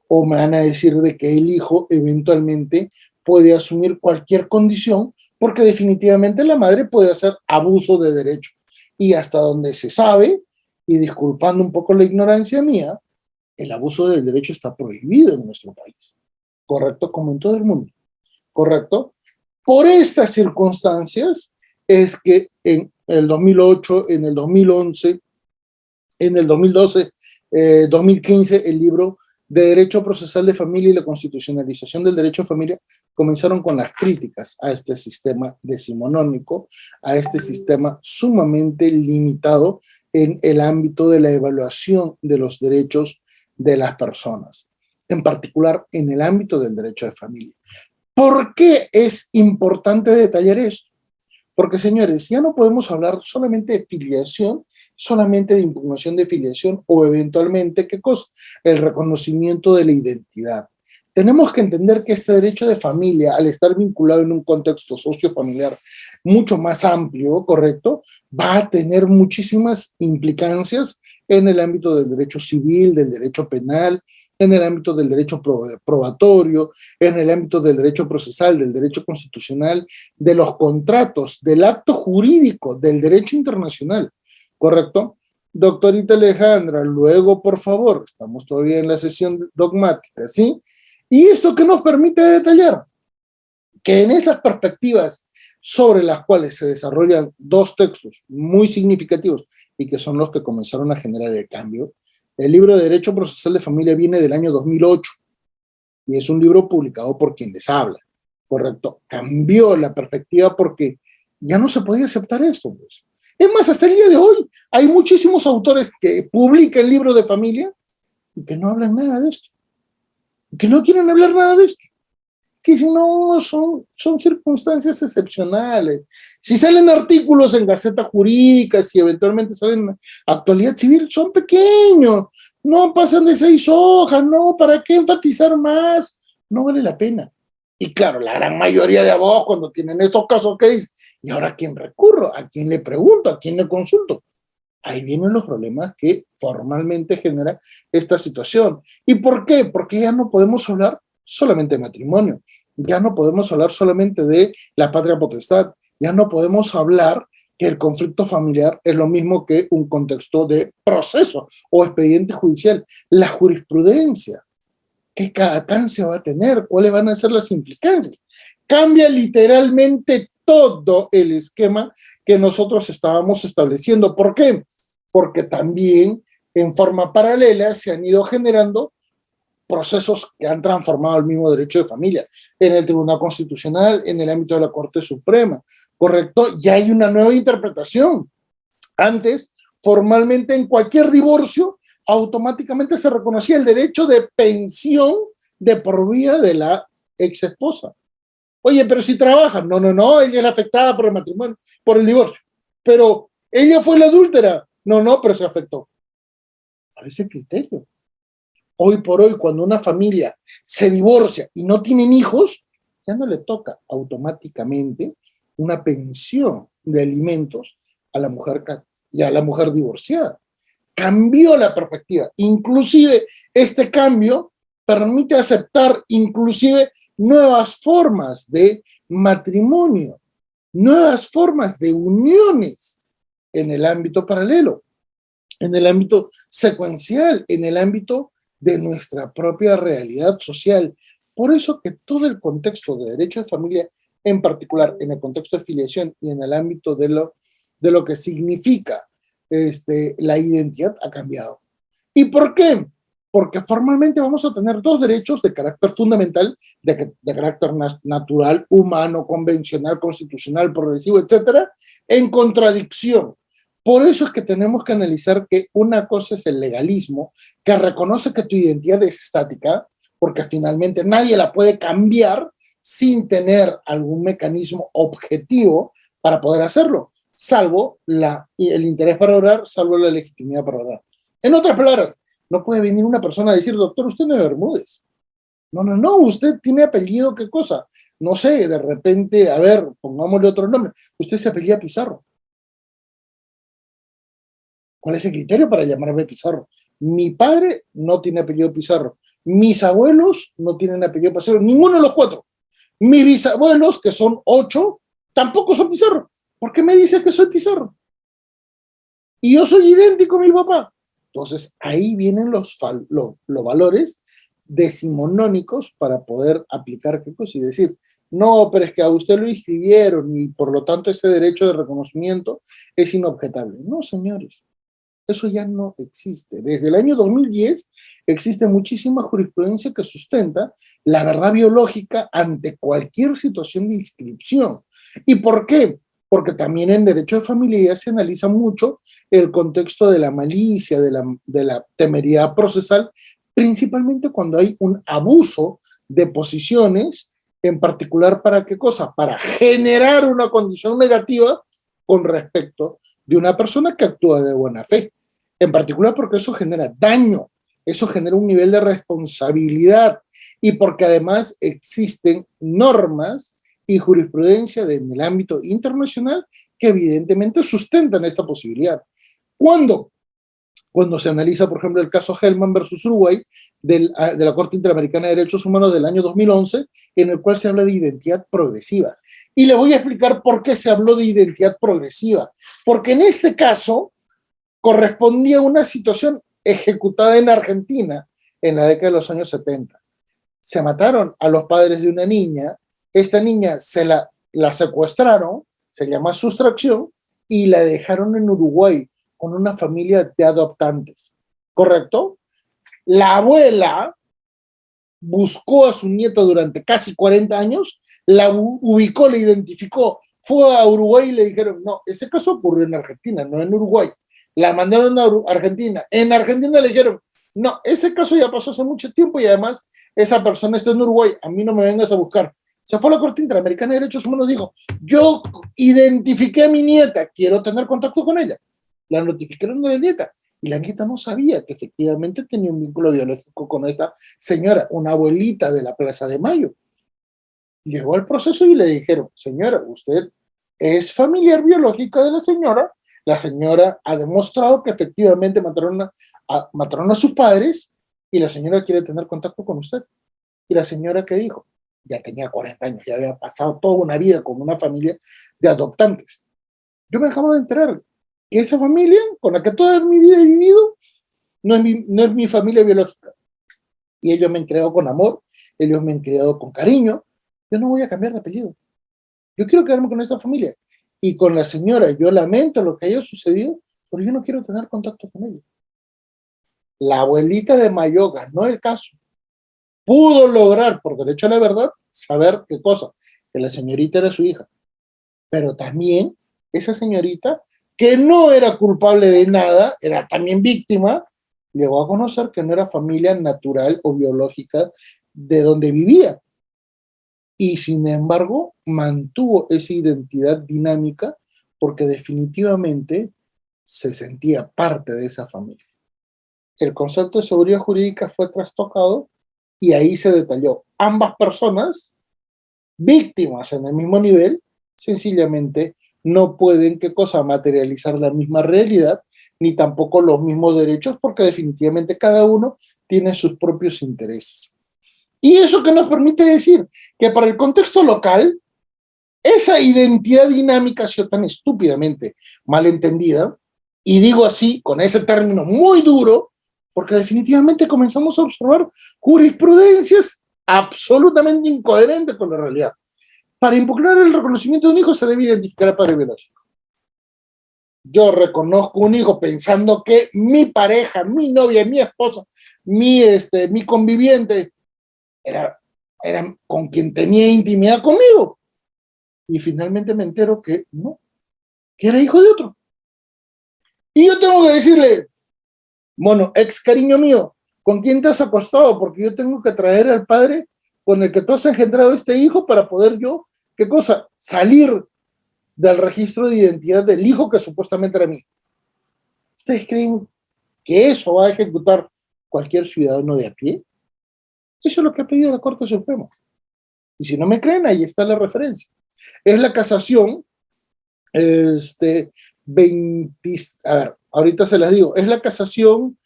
O me van a decir de que el hijo eventualmente puede asumir cualquier condición porque definitivamente la madre puede hacer abuso de derecho. Y hasta donde se sabe, y disculpando un poco la ignorancia mía, el abuso del derecho está prohibido en nuestro país, ¿correcto? Como en todo el mundo, ¿correcto? Por estas circunstancias es que en el 2008, en el 2011, en el 2012, 2015, el libro de Derecho Procesal de Familia y la Constitucionalización del Derecho de Familia comenzaron con las críticas a este sistema decimonónico, a este sistema sumamente limitado en el ámbito de la evaluación de los derechos de las personas, en particular en el ámbito del derecho de familia. ¿Por qué es importante detallar esto? Porque, señores, ya no podemos hablar solamente de filiación, solamente de impugnación de filiación o eventualmente, ¿qué cosa? El reconocimiento de la identidad. Tenemos que entender que este derecho de familia, al estar vinculado en un contexto sociofamiliar mucho más amplio, ¿correcto?, va a tener muchísimas implicancias en el ámbito del derecho civil, del derecho penal, en el ámbito del derecho probatorio, en el ámbito del derecho procesal, del derecho constitucional, de los contratos, del acto jurídico, del derecho internacional, ¿correcto? Doctorita Alejandra, luego, por favor, estamos todavía en la sesión dogmática, ¿sí? Y esto que nos permite detallar que en esas perspectivas sobre las cuales se desarrollan dos textos muy significativos y que son los que comenzaron a generar el cambio, el libro de Derecho Procesal de Familia viene del año 2008 y es un libro publicado por quien les habla, ¿correcto? Cambió la perspectiva porque ya no se podía aceptar esto, pues. Es más, hasta el día de hoy hay muchísimos autores que publican libros de familia y que no hablan nada de esto, que no quieren hablar nada de esto, que si no, son circunstancias excepcionales. Si salen artículos en Gaceta Jurídica, si eventualmente salen Actualidad Civil, son pequeños, no pasan de 6 hojas, no, ¿para qué enfatizar más? No vale la pena. Y claro, la gran mayoría de abogados cuando tienen estos casos, ¿qué dicen? ¿Y ahora a quién recurro? ¿A quién le pregunto? ¿A quién le consulto? Ahí vienen los problemas que formalmente genera esta situación. ¿Y por qué? Porque ya no podemos hablar solamente de matrimonio, ya no podemos hablar solamente de la patria potestad, ya no podemos hablar que el conflicto familiar es lo mismo que un contexto de proceso o expediente judicial. La jurisprudencia, ¿qué alcance va a tener? ¿Cuáles van a ser las implicancias? Cambia literalmente todo el esquema que nosotros estábamos estableciendo. ¿Por qué? Porque también en forma paralela se han ido generando procesos que han transformado el mismo derecho de familia en el Tribunal Constitucional, en el ámbito de la Corte Suprema, ¿correcto? Ya hay una nueva interpretación. Antes, formalmente en cualquier divorcio, automáticamente se reconocía el derecho de pensión de por vida de la ex esposa. Oye, pero si trabaja, no, ella es la afectada por el matrimonio, por el divorcio. Pero ella fue la adúltera, no, pero se afectó. ¿Cuál es el criterio? Hoy por hoy, cuando una familia se divorcia y no tienen hijos, ya no le toca automáticamente una pensión de alimentos a la mujer y a la mujer divorciada. Cambió la perspectiva. Inclusive este cambio permite aceptar inclusive nuevas formas de matrimonio, nuevas formas de uniones en el ámbito paralelo, en el ámbito secuencial, en el ámbito de nuestra propia realidad social. Por eso que todo el contexto de derecho de familia, en particular en el contexto de filiación y en el ámbito de lo que significa la identidad, ha cambiado. ¿Y por qué? Porque formalmente vamos a tener dos derechos de carácter fundamental, de carácter natural, humano, convencional, constitucional, progresivo, etcétera, en contradicción. Por eso es que tenemos que analizar que una cosa es el legalismo, que reconoce que tu identidad es estática, porque finalmente nadie la puede cambiar sin tener algún mecanismo objetivo para poder hacerlo, salvo el interés para orar, salvo la legitimidad para orar. En otras palabras, no puede venir una persona a decir, doctor, usted no es Bermúdez. No, usted tiene apellido, ¿qué cosa? No sé, de repente, a ver, pongámosle otro nombre. Usted se apellida Pizarro. ¿Cuál es el criterio para llamarme Pizarro? Mi padre no tiene apellido Pizarro. Mis abuelos no tienen apellido Pizarro. Ninguno de los cuatro. Mis bisabuelos, que son 8, tampoco son Pizarro. ¿Por qué me dice que soy Pizarro? y yo soy idéntico a mi papá. Entonces, ahí vienen los valores decimonónicos para poder aplicar qué cosa y decir, no, pero es que a usted lo inscribieron y por lo tanto ese derecho de reconocimiento es inobjetable. No, señores, eso ya no existe. Desde el año 2010 existe muchísima jurisprudencia que sustenta la verdad biológica ante cualquier situación de inscripción. ¿Y por qué? Porque también en derecho de familia se analiza mucho el contexto de la malicia, de la temeridad procesal, principalmente cuando hay un abuso de posiciones, en particular para qué cosa, para generar una condición negativa con respecto de una persona que actúa de buena fe, en particular porque eso genera daño, eso genera un nivel de responsabilidad y porque además existen normas y jurisprudencia en el ámbito internacional que evidentemente sustentan esta posibilidad. ¿Cuándo? Cuando se analiza, por ejemplo, el caso Hellman versus Uruguay de la Corte Interamericana de Derechos Humanos del año 2011, en el cual se habla de identidad progresiva. Y le voy a explicar por qué se habló de identidad progresiva. Porque en este caso correspondía a una situación ejecutada en Argentina en la década de los años 70. Se mataron a los padres de una niña, esta niña la secuestraron, se llama sustracción, y la dejaron en Uruguay con una familia de adoptantes, ¿correcto? La abuela buscó a su nieto durante casi 40 años, la ubicó, la identificó, fue a Uruguay y le dijeron, no, ese caso ocurrió en Argentina, no en Uruguay. La mandaron a Argentina. En Argentina le dijeron, no, ese caso ya pasó hace mucho tiempo y además esa persona está en Uruguay, a mí no me vengas a buscar. Se fue a la Corte Interamericana de Derechos Humanos y dijo, yo identifiqué a mi nieta, quiero tener contacto con ella. La notificaron de la nieta y la nieta no sabía que efectivamente tenía un vínculo biológico con esta señora, una abuelita de la Plaza de Mayo. Llegó al proceso y le dijeron, señora, usted es familiar biológica de la señora ha demostrado que efectivamente mataron a sus padres y la señora quiere tener contacto con usted. Y la señora, ¿qué dijo? Ya tenía 40 años, ya había pasado toda una vida con una familia de adoptantes. Yo me acabo de enterar que esa familia con la que toda mi vida he vivido no es mi familia biológica. Y ellos me han creado con amor, ellos me han creado con cariño. Yo no voy a cambiar de apellido. Yo quiero quedarme con esa familia. Y con la señora, yo lamento lo que haya sucedido, pero yo no quiero tener contacto con ella. La abuelita de Mayo ganó el caso. Pudo lograr, por derecho a la verdad, saber qué cosa, que la señorita era su hija. Pero también esa señorita, que no era culpable de nada, era también víctima, llegó a conocer que no era familia natural o biológica de donde vivía. Y sin embargo, mantuvo esa identidad dinámica porque definitivamente se sentía parte de esa familia. El concepto de seguridad jurídica fue trastocado y ahí se detalló. Ambas personas, víctimas en el mismo nivel, sencillamente no pueden, ¿qué cosa?, materializar la misma realidad, ni tampoco los mismos derechos, porque definitivamente cada uno tiene sus propios intereses. Y eso que nos permite decir que para el contexto local, esa identidad dinámica ha sido tan estúpidamente malentendida, y digo así, con ese término muy duro, porque definitivamente comenzamos a observar jurisprudencias absolutamente incoherentes con la realidad. Para impugnar el reconocimiento de un hijo se debe identificar al padre biológico. Yo reconozco un hijo pensando que mi pareja, mi novia, mi esposa, mi conviviente era con quien tenía intimidad conmigo. Y finalmente me entero que no, que era hijo de otro. Y yo tengo que decirle, bueno, ex cariño mío, ¿con quién te has acostado? Porque yo tengo que traer al padre con el que tú has engendrado este hijo para poder yo, ¿qué cosa? Salir del registro de identidad del hijo que supuestamente era mío. ¿Ustedes creen que eso va a ejecutar cualquier ciudadano de a pie? Eso es lo que ha pedido la Corte Suprema. Y si no me creen, ahí está la referencia. Es la casación, 20, a ver, ahorita se las digo, es la casación,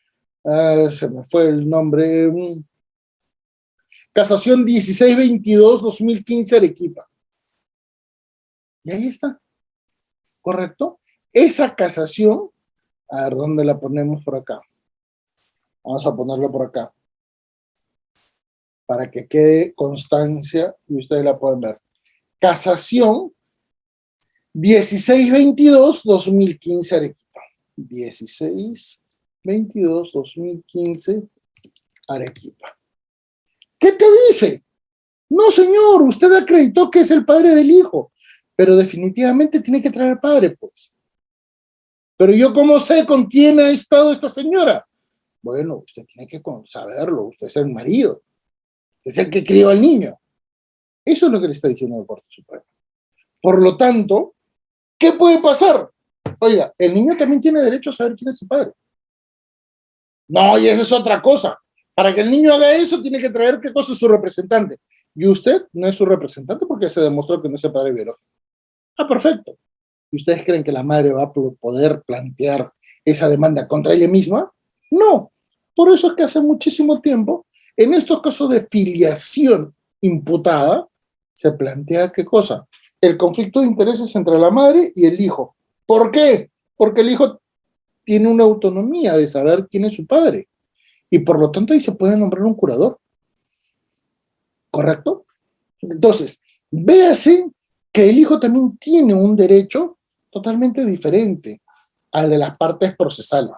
se me fue el nombre, casación 1622-2015 Arequipa. Y ahí está, ¿correcto? Esa casación A ver, ¿dónde la ponemos por acá? Vamos a ponerla por acá, para que quede constancia y ustedes la pueden ver. Casación 1622-2015 Arequipa. 1622-2015 Arequipa. ¿Qué te dice? No, señor, usted acreditó que es el padre del hijo, pero definitivamente tiene que traer padre, pues. Pero yo, ¿cómo sé con quién ha estado esta señora? Bueno, usted tiene que saberlo, usted es el marido, es el que crió al niño. Eso es lo que le está diciendo la Corte Suprema. Por lo tanto, ¿qué puede pasar? Oiga, el niño también tiene derecho a saber quién es su padre. No, y esa es otra cosa. Para que el niño haga eso, tiene que traer qué cosa es su representante. Y usted no es su representante porque se demostró que no es el padre biológico. Ah, perfecto. ¿Y ustedes creen que la madre va a poder plantear esa demanda contra ella misma? No. Por eso es que hace muchísimo tiempo, en estos casos de filiación imputada, se plantea qué cosa. El conflicto de intereses entre la madre y el hijo. ¿Por qué? Porque el hijo tiene una autonomía de saber quién es su padre. Y por lo tanto ahí se puede nombrar un curador. ¿Correcto? Entonces, véase que el hijo también tiene un derecho totalmente diferente al de las partes procesales.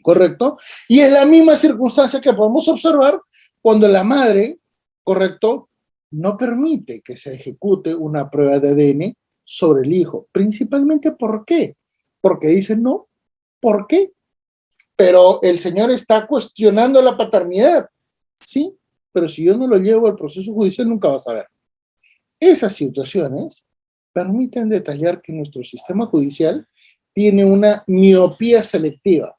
¿Correcto? Y es la misma circunstancia que podemos observar cuando la madre, ¿correcto?, no permite que se ejecute una prueba de ADN sobre el hijo. Principalmente, ¿por qué? Porque dice no. ¿Por qué? Pero el señor está cuestionando la paternidad. Sí, pero si yo no lo llevo al proceso judicial, nunca vas a ver. Esas situaciones permiten detallar que nuestro sistema judicial tiene una miopía selectiva.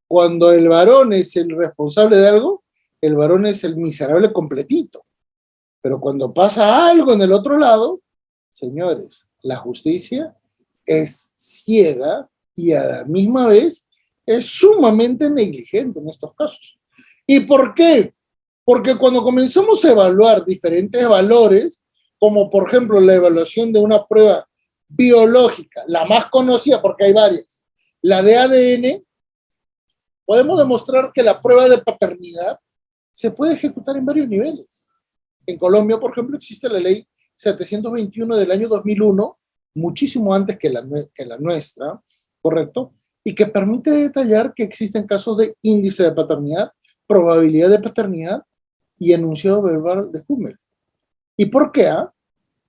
Cuando el varón es el responsable de algo, el varón es el miserable completito. Pero cuando pasa algo en el otro lado, señores, la justicia es ciega y a la misma vez es sumamente negligente en estos casos. ¿Y por qué? Porque cuando comenzamos a evaluar diferentes valores, como por ejemplo la evaluación de una prueba biológica, la más conocida porque hay varias, la de ADN, podemos demostrar que la prueba de paternidad se puede ejecutar en varios niveles. En Colombia, por ejemplo, existe la ley 721 del año 2001, muchísimo antes que la nuestra, ¿correcto? Y que permite detallar que existen casos de índice de paternidad, probabilidad de paternidad y enunciado verbal de Hummel. ¿Y por qué?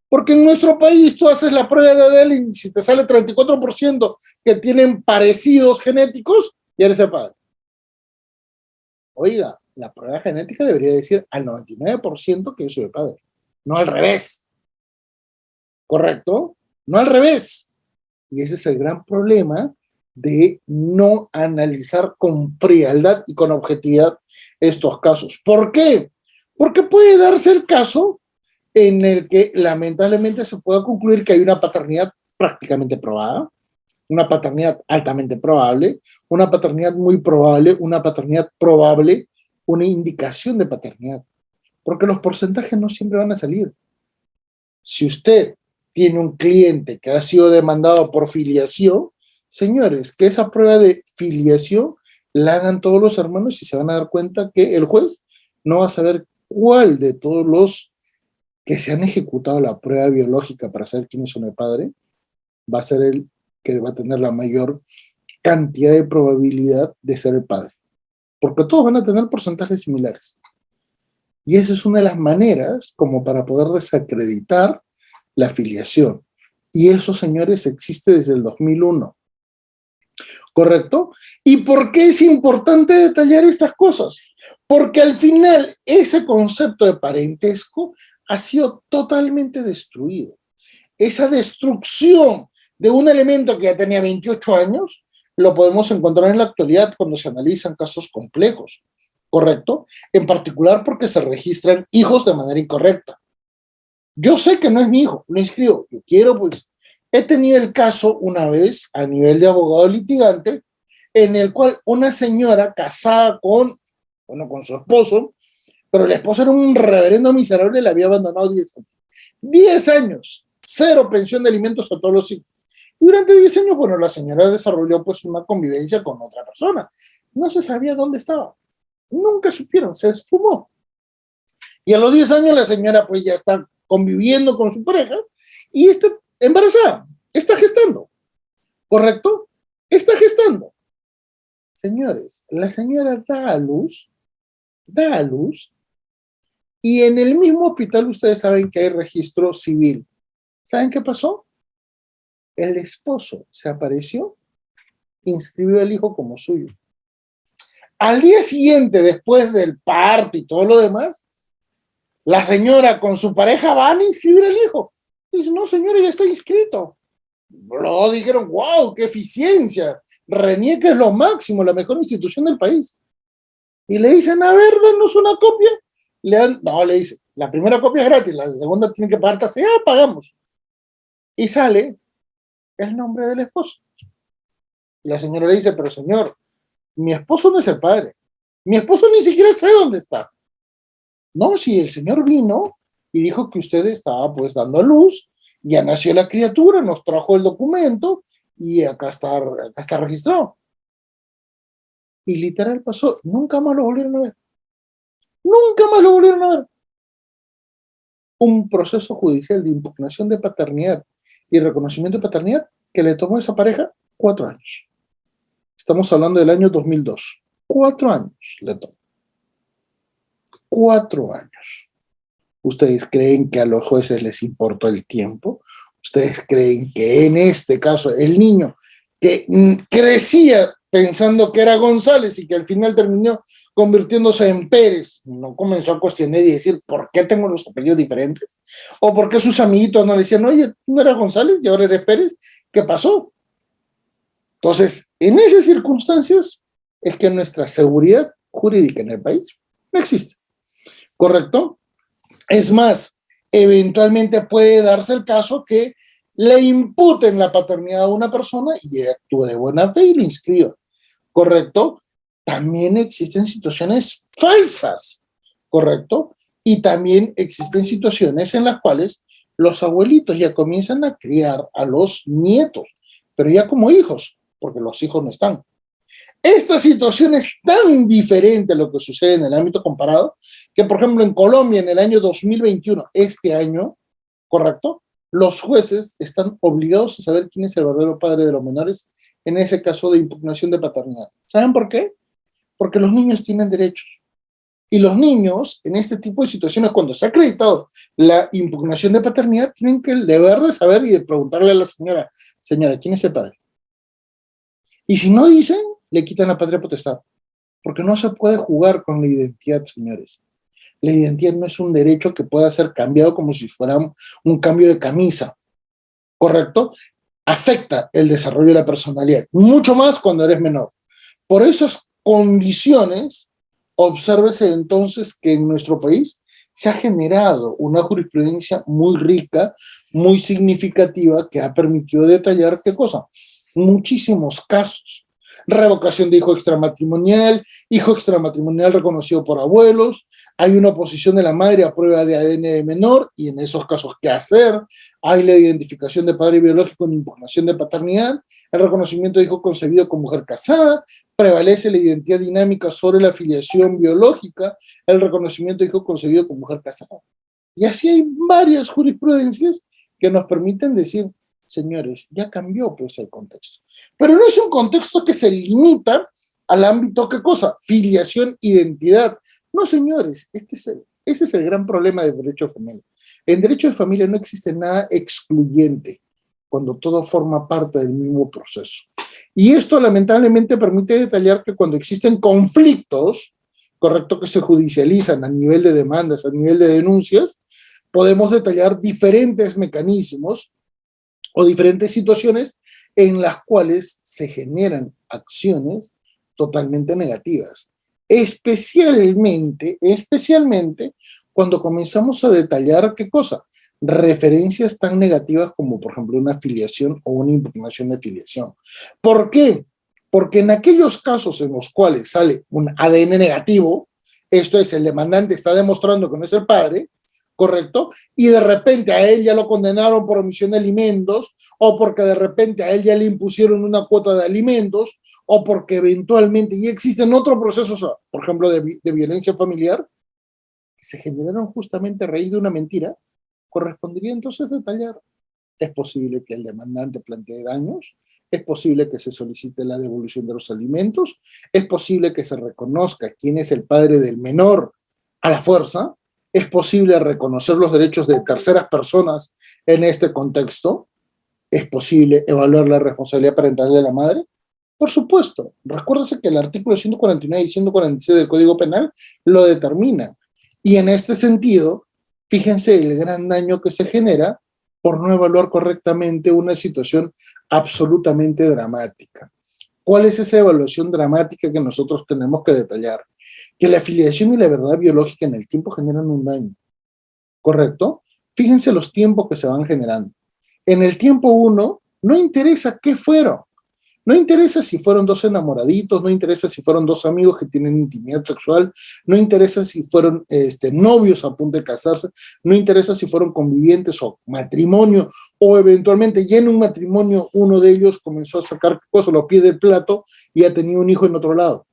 Porque en nuestro país tú haces la prueba de ADN y si te sale 34% que tienen parecidos genéticos, ya eres el padre. Oiga, la prueba genética debería decir al 99% que yo soy el padre, no al revés. ¿Correcto? No al revés. Y ese es el gran problema de no analizar con frialdad y con objetividad estos casos. ¿Por qué? Porque puede darse el caso en el que lamentablemente se pueda concluir que hay una paternidad prácticamente probada, una paternidad altamente probable, una paternidad muy probable, una paternidad probable, una indicación de paternidad. Porque los porcentajes no siempre van a salir. Si usted tiene un cliente que ha sido demandado por filiación, señores, que esa prueba de filiación la hagan todos los hermanos y se van a dar cuenta que el juez no va a saber cuál de todos los que se han ejecutado la prueba biológica para saber quiénes son el padre, va a ser el que va a tener la mayor cantidad de probabilidad de ser el padre. Porque todos van a tener porcentajes similares. Y esa es una de las maneras como para poder desacreditar la filiación. Y eso, señores, existe desde el 2001. ¿Correcto? ¿Y por qué es importante detallar estas cosas? Porque al final ese concepto de parentesco ha sido totalmente destruido. Esa destrucción de un elemento que ya tenía 28 años, lo podemos encontrar en la actualidad cuando se analizan casos complejos, ¿correcto? En particular porque se registran hijos de manera incorrecta. Yo sé que no es mi hijo, lo inscribo, yo quiero, pues. He tenido el caso una vez a nivel de abogado litigante, en el cual una señora casada con su esposo, pero el esposo era un reverendo miserable y le había abandonado 10 años. 10 años, cero pensión de alimentos a todos los hijos. Y durante 10 años, bueno, la señora desarrolló pues una convivencia con otra persona. No se sabía dónde estaba. Nunca supieron, se esfumó. Y a los 10 años la señora pues ya está conviviendo con su pareja y está embarazada, está gestando, ¿correcto? Está gestando. Señores, la señora da a luz, y en el mismo hospital ustedes saben que hay registro civil. ¿Saben qué pasó? El esposo se apareció, inscribió al hijo como suyo. Al día siguiente, después del parto y todo lo demás, la señora con su pareja van a inscribir al hijo. Dice, no señora, ya está inscrito. Lo dijeron, wow, qué eficiencia. RENIEC es lo máximo, la mejor institución del país. Y le dicen, a ver, denos una copia. No, le dice, la primera copia es gratis, la segunda tiene que pagar tasa. Ya pagamos. Y sale el nombre del esposo. Y la señora le dice, pero señor, mi esposo no es el padre. Mi esposo ni siquiera sé dónde está. No, si el señor vino y dijo que usted estaba pues dando a luz, ya nació la criatura, nos trajo el documento y acá está registrado. Y literal pasó, nunca más lo volvieron a ver. Nunca más lo volvieron a ver. Un proceso judicial de impugnación de paternidad y reconocimiento de paternidad que le tomó a esa pareja 4 años. Estamos hablando del año 2002. 4 años le tomó. 4 años. ¿Ustedes creen que a los jueces les importó el tiempo? ¿Ustedes creen que en este caso el niño que crecía pensando que era González y que al final terminó convirtiéndose en Pérez, no comenzó a cuestionar y decir ¿por qué tengo los apellidos diferentes? ¿O por qué sus amiguitos no le decían oye, tú no eras González y ahora eres Pérez? ¿Qué pasó? Entonces, en esas circunstancias es que nuestra seguridad jurídica en el país no existe. ¿Correcto? Es más, eventualmente puede darse el caso que le imputen la paternidad a una persona y actúe de buena fe y lo inscriba. ¿Correcto? También existen situaciones falsas. ¿Correcto? Y también existen situaciones en las cuales los abuelitos ya comienzan a criar a los nietos, pero ya como hijos, porque los hijos no están. Esta situación es tan diferente a lo que sucede en el ámbito comparado, que por ejemplo en Colombia en el año 2021, este año, ¿correcto? Los jueces están obligados a saber quién es el verdadero padre de los menores en ese caso de impugnación de paternidad. ¿Saben por qué? Porque los niños tienen derechos. Y los niños, en este tipo de situaciones, cuando se ha acreditado la impugnación de paternidad, tienen que el deber de saber y de preguntarle a la señora, señora, ¿quién es el padre? Y si no dicen, le quitan la patria potestad. Porque no se puede jugar con la identidad, señores. La identidad no es un derecho que pueda ser cambiado como si fuera un cambio de camisa, ¿correcto? Afecta el desarrollo de la personalidad, mucho más cuando eres menor. Por esas condiciones, obsérvese entonces que en nuestro país se ha generado una jurisprudencia muy rica, muy significativa, que ha permitido detallar, ¿qué cosa? Muchísimos casos. Revocación de hijo extramatrimonial reconocido por abuelos, hay una oposición de la madre a prueba de ADN de menor, y en esos casos, ¿qué hacer? Hay la identificación de padre biológico en impugnación de paternidad, el reconocimiento de hijo concebido con mujer casada, prevalece la identidad dinámica sobre la filiación biológica, el reconocimiento de hijo concebido con mujer casada. Y así hay varias jurisprudencias que nos permiten decir, señores, ya cambió pues el contexto. Pero no es un contexto que se limita al ámbito, ¿qué cosa? Filiación, identidad. No, señores, ese es el gran problema del derecho de familia. En derecho de familia no existe nada excluyente cuando todo forma parte del mismo proceso. Y esto lamentablemente permite detallar que cuando existen conflictos, correcto, que se judicializan a nivel de demandas, a nivel de denuncias, podemos detallar diferentes mecanismos o diferentes situaciones en las cuales se generan acciones totalmente negativas. Especialmente cuando comenzamos a detallar, ¿qué cosa? Referencias tan negativas como, por ejemplo, una filiación o una impugnación de filiación. ¿Por qué? Porque en aquellos casos en los cuales sale un ADN negativo, esto es, el demandante está demostrando que no es el padre, ¿correcto? Y de repente a él ya lo condenaron por omisión de alimentos, o porque de repente a él ya le impusieron una cuota de alimentos, o porque eventualmente ya existen otros procesos, por ejemplo, de violencia familiar, que se generaron justamente a raíz de una mentira, correspondería entonces detallar. Es posible que el demandante plantee daños, es posible que se solicite la devolución de los alimentos, es posible que se reconozca quién es el padre del menor a la fuerza, es posible reconocer los derechos de terceras personas en este contexto, es posible evaluar la responsabilidad parental de la madre. Por supuesto, recuérdese que el artículo 149 y 146 del Código Penal lo determinan. Y en este sentido, fíjense el gran daño que se genera por no evaluar correctamente una situación absolutamente dramática. ¿Cuál es esa evaluación dramática que nosotros tenemos que detallar? Que la afiliación y la verdad biológica en el tiempo generan un daño, ¿correcto? Fíjense los tiempos que se van generando. En el tiempo 1, no interesa qué fueron. No interesa si fueron dos enamoraditos, no interesa si fueron dos amigos que tienen intimidad sexual, no interesa si fueron novios a punto de casarse, no interesa si fueron convivientes o matrimonio, o eventualmente ya en un matrimonio uno de ellos comenzó a sacar cosas los pies del plato y ha tenido un hijo en otro lado.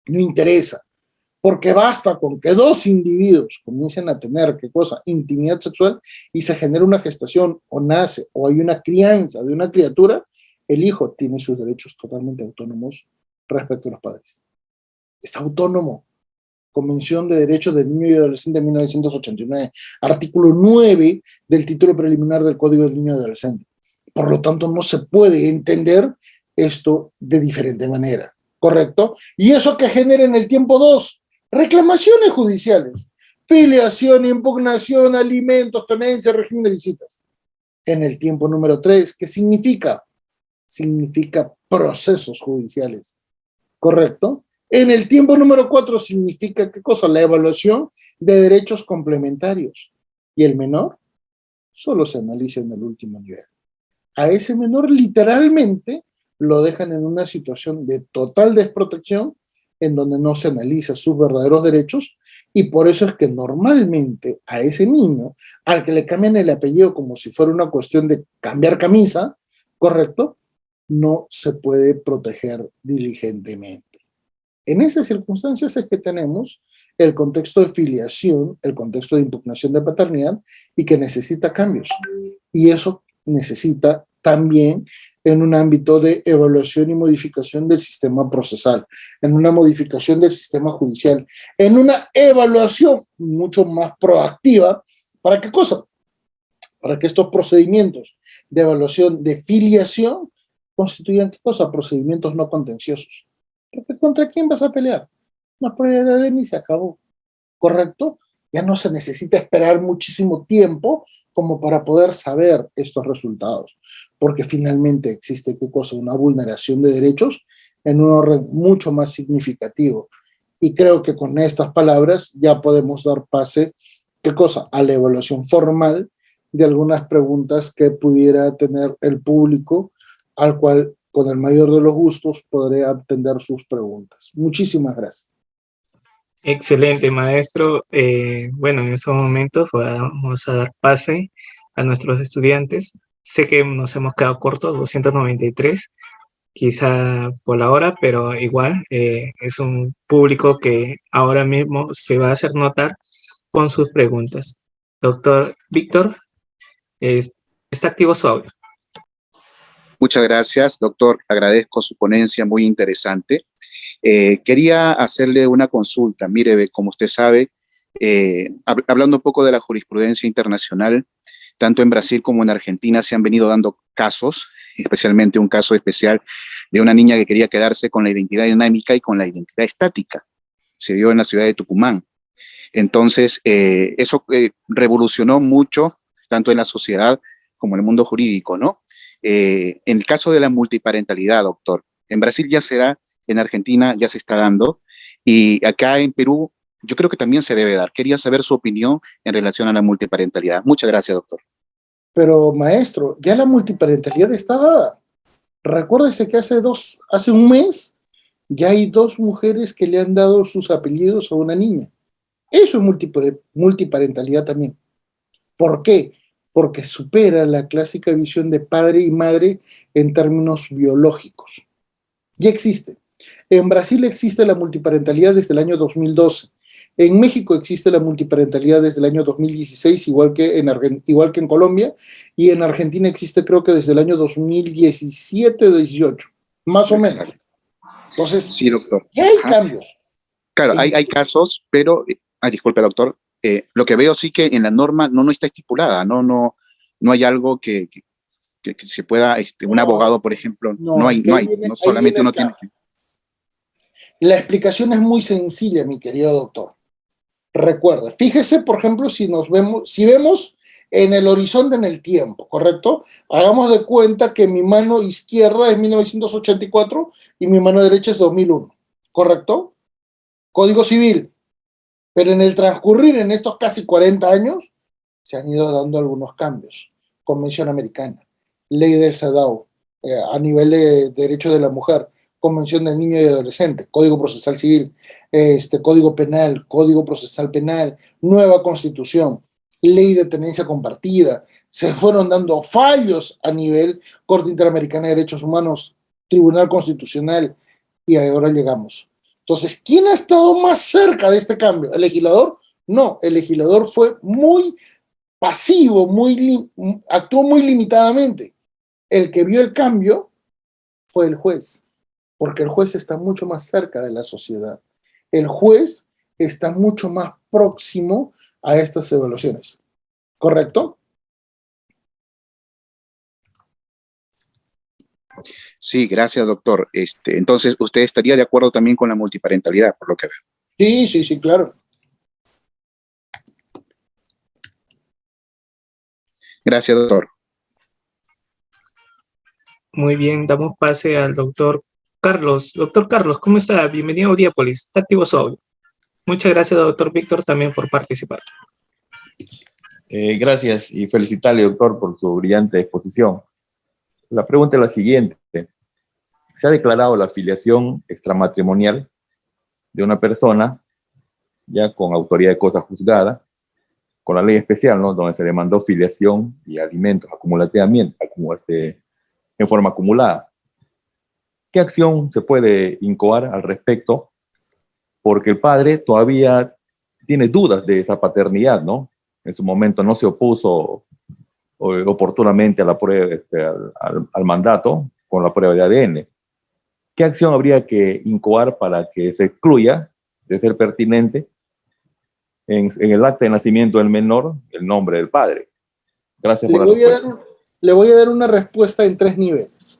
No interesa, porque basta con que dos individuos comiencen a tener, ¿qué cosa? Intimidad sexual y se genera una gestación o nace o hay una crianza de una criatura. El hijo tiene sus derechos totalmente autónomos respecto a los padres. Es autónomo. Convención de Derechos del Niño y Adolescente de 1989, artículo 9 del título preliminar del Código del Niño y Adolescente. Por lo tanto, no se puede entender esto de diferente manera, ¿correcto? Y eso que genera en el tiempo 2, reclamaciones judiciales, filiación, impugnación, alimentos, tenencia, régimen de visitas. En el tiempo número 3, ¿qué significa? Significa procesos judiciales, ¿correcto? En el tiempo número 4 significa, ¿qué cosa? La evaluación de derechos complementarios. Y el menor solo se analiza en el último nivel. A ese menor literalmente lo dejan en una situación de total desprotección en donde no se analiza sus verdaderos derechos y por eso es que normalmente a ese niño, al que le cambian el apellido como si fuera una cuestión de cambiar camisa, ¿correcto? No se puede proteger diligentemente. En esas circunstancias es que tenemos el contexto de filiación, el contexto de impugnación de paternidad y que necesita cambios. Y eso necesita también en un ámbito de evaluación y modificación del sistema procesal, en una modificación del sistema judicial, en una evaluación mucho más proactiva. ¿Para qué cosa? Para que estos procedimientos de evaluación de filiación constituyan, ¿qué cosa? Procedimientos no contenciosos. Porque ¿contra quién vas a pelear? Una prueba de ADN y se acabó, ¿correcto? Ya no se necesita esperar muchísimo tiempo como para poder saber estos resultados, porque finalmente existe, ¿qué cosa? Una vulneración de derechos en un orden mucho más significativo. Y creo que con estas palabras ya podemos dar pase, ¿qué cosa? A la evaluación formal de algunas preguntas que pudiera tener el público, al cual con el mayor de los gustos podré atender sus preguntas. Muchísimas gracias. Excelente, maestro. Bueno, en estos momentos vamos a dar pase a nuestros estudiantes. Sé que nos hemos quedado cortos, 293, quizá por la hora, pero igual es un público que ahora mismo se va a hacer notar con sus preguntas. Doctor Víctor, está activo su audio. Muchas gracias, doctor. Agradezco su ponencia, muy interesante. Quería hacerle una consulta. Mire, como usted sabe, hablando un poco de la jurisprudencia internacional, tanto en Brasil como en Argentina se han venido dando casos, especialmente un caso especial de una niña que quería quedarse con la identidad dinámica y con la identidad estática. Se dio en la ciudad de Tucumán. Entonces, eso revolucionó mucho, tanto en la sociedad como en el mundo jurídico, ¿no? En el caso de la multiparentalidad, doctor, en Brasil ya se da, en Argentina ya se está dando, y acá en Perú yo creo que también se debe dar. Quería saber su opinión en relación a la multiparentalidad. Muchas gracias, doctor. Pero, maestro, ya la multiparentalidad está dada. Recuérdese que hace un mes, ya hay 2 mujeres que le han dado sus apellidos a una niña. Eso es multiparentalidad también. ¿Por qué? Porque supera la clásica visión de padre y madre en términos biológicos. Ya existe. En Brasil existe la multiparentalidad desde el año 2012. En México existe la multiparentalidad desde el año 2016, igual que en Colombia, y en Argentina existe creo que desde el año 2017-18, más o menos. Entonces, Sí, doctor. ¿qué hay cambios? Claro, hay casos, pero, disculpe, doctor, lo que veo sí que en la norma no está estipulada, no hay algo que se pueda, un No, abogado, por ejemplo, no, es que no ahí viene solamente el uno tiene caso. que... La explicación es muy sencilla, mi querido doctor. Recuerda, fíjese, por ejemplo, si vemos en el horizonte en el tiempo, ¿correcto? Hagamos de cuenta que mi mano izquierda es 1984 y mi mano derecha es 2001, ¿correcto? Código civil. Pero en el transcurrir en estos casi 40 años se han ido dando algunos cambios. Convención Americana, Ley del CEDAW, a nivel de derechos de la mujer, Convención del Niño y Adolescente, Código Procesal Civil, Código Penal, Código Procesal Penal, nueva Constitución, Ley de Tenencia Compartida. Se fueron dando fallos a nivel Corte Interamericana de Derechos Humanos, Tribunal Constitucional, y ahora llegamos. Entonces, ¿quién ha estado más cerca de este cambio? ¿El legislador? No, el legislador fue muy pasivo, actuó muy limitadamente. El que vio el cambio fue el juez, porque el juez está mucho más cerca de la sociedad. El juez está mucho más próximo a estas evaluaciones. ¿Correcto? Sí, gracias, doctor. Entonces, ¿usted estaría de acuerdo también con la multiparentalidad, por lo que veo? Sí, sí, sí, claro. Gracias, doctor. Muy bien, damos pase al doctor Carlos. Doctor Carlos, ¿cómo está? Bienvenido a Audiópolis. Está activo su audio. Muchas gracias, doctor Víctor, también por participar. Gracias y felicitarle, doctor, por su brillante exposición. La pregunta es la siguiente. ¿Se ha declarado la filiación extramatrimonial de una persona ya con autoridad de cosa juzgada, con la ley especial, ¿no?, donde se demandó filiación y alimentos acumulativamente, en forma acumulada? ¿Qué acción se puede incoar al respecto? Porque el padre todavía tiene dudas de esa paternidad, ¿no? En su momento no se opuso oportunamente a la prueba, al mandato con la prueba de ADN. ¿Qué acción habría que incoar para que se excluya de ser pertinente en el acta de nacimiento del menor el nombre del padre? Gracias por la respuesta. Le voy a dar una respuesta en 3 niveles,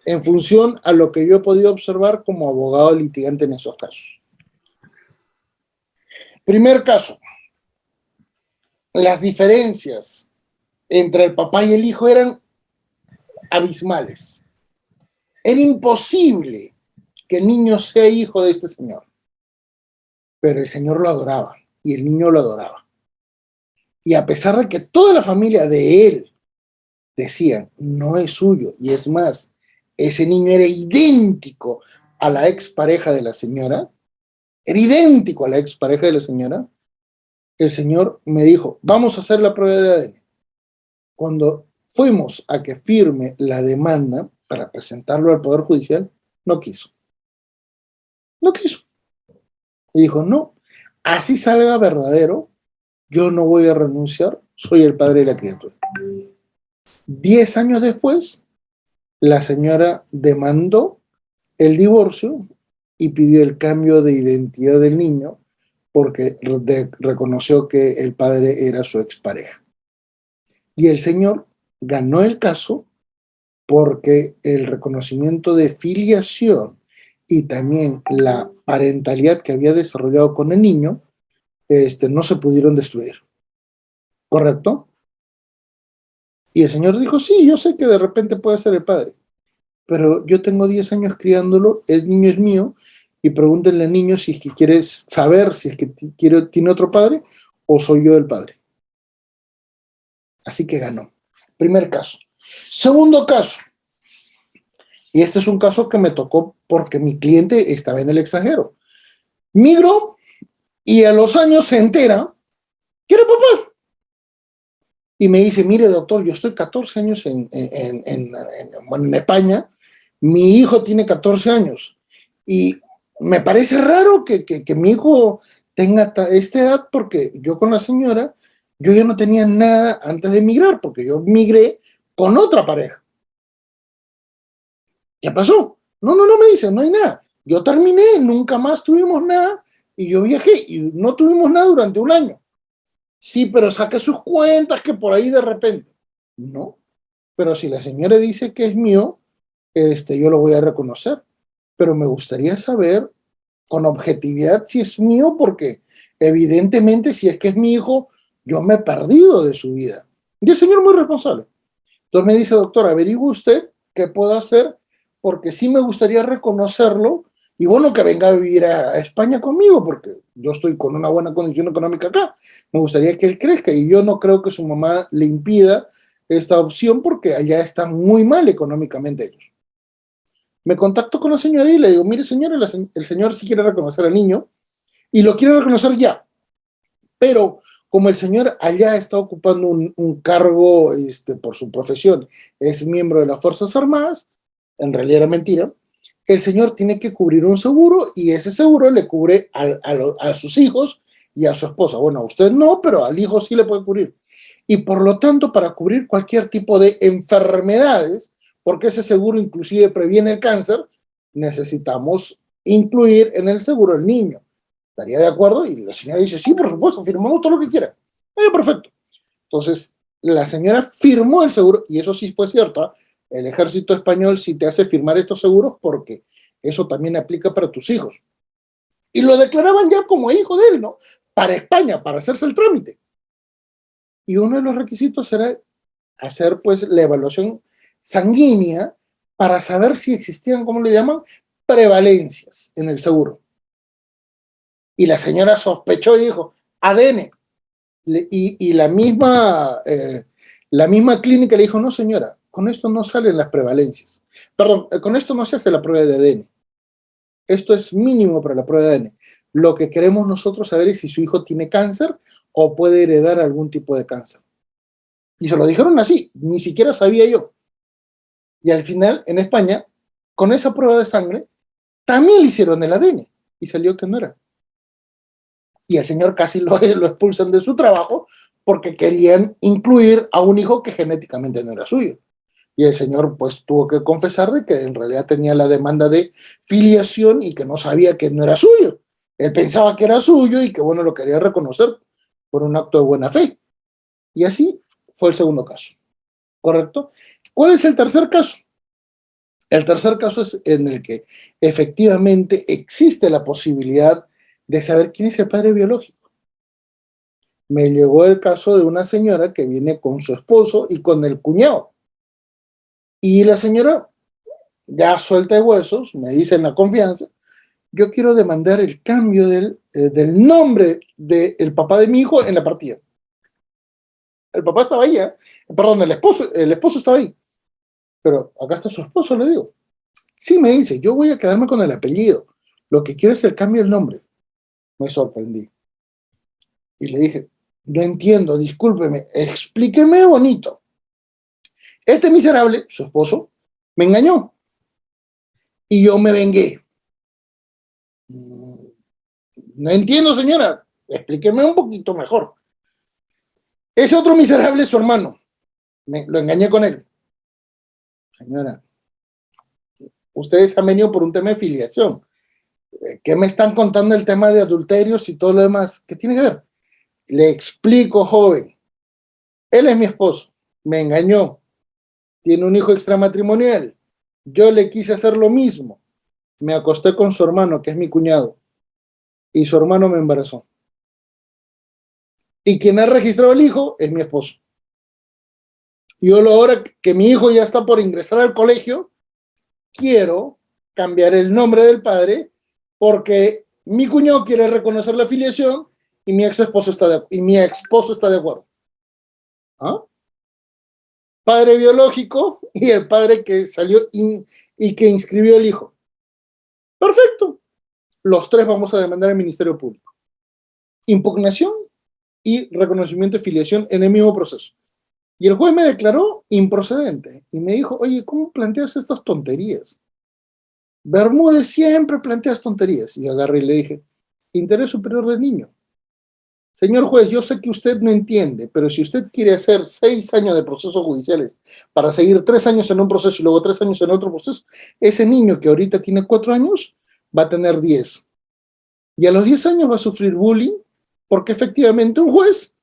en función a lo que yo he podido observar como abogado litigante en esos casos. Primer caso, las diferencias entre el papá y el hijo eran abismales. Era imposible que el niño sea hijo de este señor, pero el señor lo adoraba y el niño lo adoraba. Y a pesar de que toda la familia de él decían, no es suyo, y es más, ese niño era idéntico a la expareja de la señora, era idéntico a la expareja de la señora, el señor me dijo, vamos a hacer la prueba de ADN. Cuando fuimos a que firme la demanda para presentarlo al Poder Judicial, no quiso. No quiso. Y dijo, no, así salga verdadero, yo no voy a renunciar, soy el padre de la criatura. 10 años después, la señora demandó el divorcio y pidió el cambio de identidad del niño porque reconoció que el padre era su expareja. Y el señor ganó el caso porque el reconocimiento de filiación y también la parentalidad que había desarrollado con el niño no se pudieron destruir. ¿Correcto? Y el señor dijo, sí, yo sé que de repente puede ser el padre, pero yo tengo 10 años criándolo, el niño es mío, y pregúntenle al niño si es que quieres saber si es que tiene otro padre o soy yo el padre. Así que ganó. Primer caso. Segundo caso, y este es un caso que me tocó porque mi cliente estaba en el extranjero. Migró Y a los años se entera que era papá. Y me dice, mire doctor, yo estoy 14 años en España, mi hijo tiene 14 años. Y me parece raro que mi hijo tenga esta edad porque yo con la señora, yo ya no tenía nada antes de emigrar, porque yo migré con otra pareja. ¿Qué pasó? No me dice, no hay nada. Yo terminé, nunca más tuvimos nada y yo viajé y no tuvimos nada durante un año. Sí, pero saque sus cuentas que por ahí de repente. No, pero si la señora dice que es mío, yo lo voy a reconocer. Pero me gustaría saber con objetividad si es mío, porque evidentemente si es que es mi hijo, yo me he perdido de su vida. Y el señor muy responsable. Entonces me dice, doctor, averigüe usted qué puedo hacer, porque sí me gustaría reconocerlo, y bueno, que venga a vivir a España conmigo, porque yo estoy con una buena condición económica acá. Me gustaría que él crezca, y yo no creo que su mamá le impida esta opción, porque allá están muy mal económicamente ellos. Me contacto con la señora y le digo, mire señora, el señor sí quiere reconocer al niño, y lo quiere reconocer ya, pero como el señor allá está ocupando un cargo por su profesión, es miembro de las Fuerzas Armadas, en realidad era mentira, el señor tiene que cubrir un seguro y ese seguro le cubre a sus hijos y a su esposa. Bueno, a usted no, pero al hijo sí le puede cubrir. Y por lo tanto, para cubrir cualquier tipo de enfermedades, porque ese seguro inclusive previene el cáncer, necesitamos incluir en el seguro al niño. ¿Estaría de acuerdo? Y la señora dice, sí, por supuesto, firmamos todo lo que quiera. Perfecto. Entonces, la señora firmó el seguro, y eso sí fue cierto, ¿eh? El ejército español sí te hace firmar estos seguros porque eso también aplica para tus hijos. Y lo declaraban ya como hijo de él, ¿no? Para España, para hacerse el trámite. Y uno de los requisitos era hacer, pues, la evaluación sanguínea para saber si existían, ¿cómo le llaman? Prevalencias en el seguro. Y la señora sospechó y dijo, ADN. Y la misma clínica le dijo, no señora, con esto no salen las prevalencias. Perdón, con esto no se hace la prueba de ADN. Esto es mínimo para la prueba de ADN. Lo que queremos nosotros saber es si su hijo tiene cáncer o puede heredar algún tipo de cáncer. Y se lo dijeron así, ni siquiera sabía yo. Y al final, en España, con esa prueba de sangre, también le hicieron el ADN y salió que no era. Y el señor casi lo expulsan de su trabajo porque querían incluir a un hijo que genéticamente no era suyo. Y el señor pues tuvo que confesar de que en realidad tenía la demanda de filiación y que no sabía que no era suyo. Él pensaba que era suyo y que bueno, lo quería reconocer por un acto de buena fe. Y así fue el segundo caso. ¿Correcto? ¿Cuál es el tercer caso? El tercer caso es en el que efectivamente existe la posibilidad de saber quién es el padre biológico. Me llegó el caso de una señora que viene con su esposo y con el cuñado. Y la señora, ya suelta de huesos, me dice en la confianza, yo quiero demandar el cambio del nombre del papá de mi hijo en la partida. El papá estaba ahí, perdón, el esposo estaba ahí. Pero acá está su esposo, le digo. Sí, me dice, yo voy a quedarme con el apellido. Lo que quiero es el cambio del nombre. Me sorprendí. Y le dije, no entiendo, discúlpeme, explíqueme bonito. Este miserable, su esposo, me engañó. Y yo me vengué. No entiendo, señora, explíqueme un poquito mejor. Ese otro miserable es su hermano. Lo engañé con él. Señora, ustedes han venido por un tema de filiación. ¿Qué me están contando el tema de adulterios y todo lo demás? ¿Qué tiene que ver? Le explico, joven. Él es mi esposo. Me engañó. Tiene un hijo extramatrimonial. Yo le quise hacer lo mismo. Me acosté con su hermano, que es mi cuñado. Y su hermano me embarazó. Y quien ha registrado el hijo es mi esposo. Y yo ahora que mi hijo ya está por ingresar al colegio, quiero cambiar el nombre del padre porque mi cuñado quiere reconocer la filiación y mi ex esposo está de acuerdo. ¿Ah? Padre biológico y el padre que salió y que inscribió el hijo. Perfecto. Los tres vamos a demandar al Ministerio Público. impugnación y reconocimiento de filiación en el mismo proceso. Y el juez me declaró improcedente y me dijo, oye, ¿cómo planteas estas tonterías? Bermúdez siempre plantea tonterías. Y agarré y le dije, interés superior del niño. Señor juez, yo sé que usted no entiende, pero si usted quiere hacer 6 años de procesos judiciales para seguir 3 años en un proceso y luego 3 años en otro proceso, ese niño que ahorita tiene 4 años va a tener 10. Y a los 10 años va a sufrir bullying porque efectivamente un juez,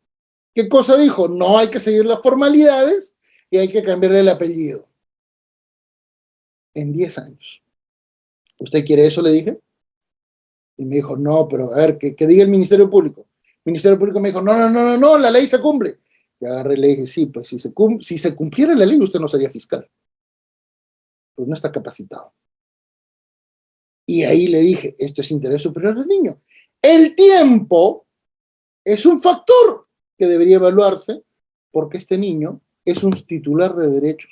¿qué cosa dijo? No hay que seguir las formalidades y hay que cambiarle el apellido. En 10 años. ¿Usted quiere eso? Le dije. Y me dijo, no, pero a ver, que diga el Ministerio Público. El Ministerio Público me dijo, no, la ley se cumple. Y agarré y le dije, sí, pues si se cumpliera la ley, usted no sería fiscal. Pues no está capacitado. Y ahí le dije, esto es interés superior del niño. El tiempo es un factor que debería evaluarse porque este niño es un titular de derechos.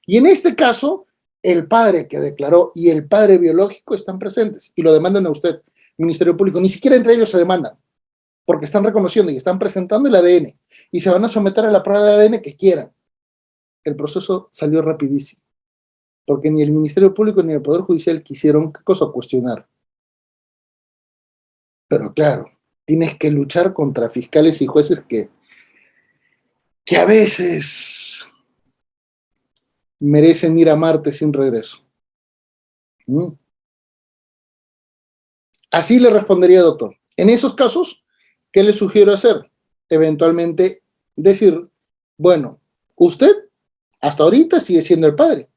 Y en este caso, el padre que declaró y el padre biológico están presentes y lo demandan a usted, Ministerio Público. Ni siquiera entre ellos se demandan, porque están reconociendo y están presentando el ADN y se van a someter a la prueba de ADN que quieran. El proceso salió rapidísimo, porque ni el Ministerio Público ni el Poder Judicial quisieron, ¿qué cosa? Cuestionar. Pero claro, tienes que luchar contra fiscales y jueces que a veces merecen ir a Marte sin regreso. Así le respondería, doctor. En esos casos, ¿qué le sugiero hacer? Eventualmente decir, bueno, usted hasta ahorita sigue siendo el padre.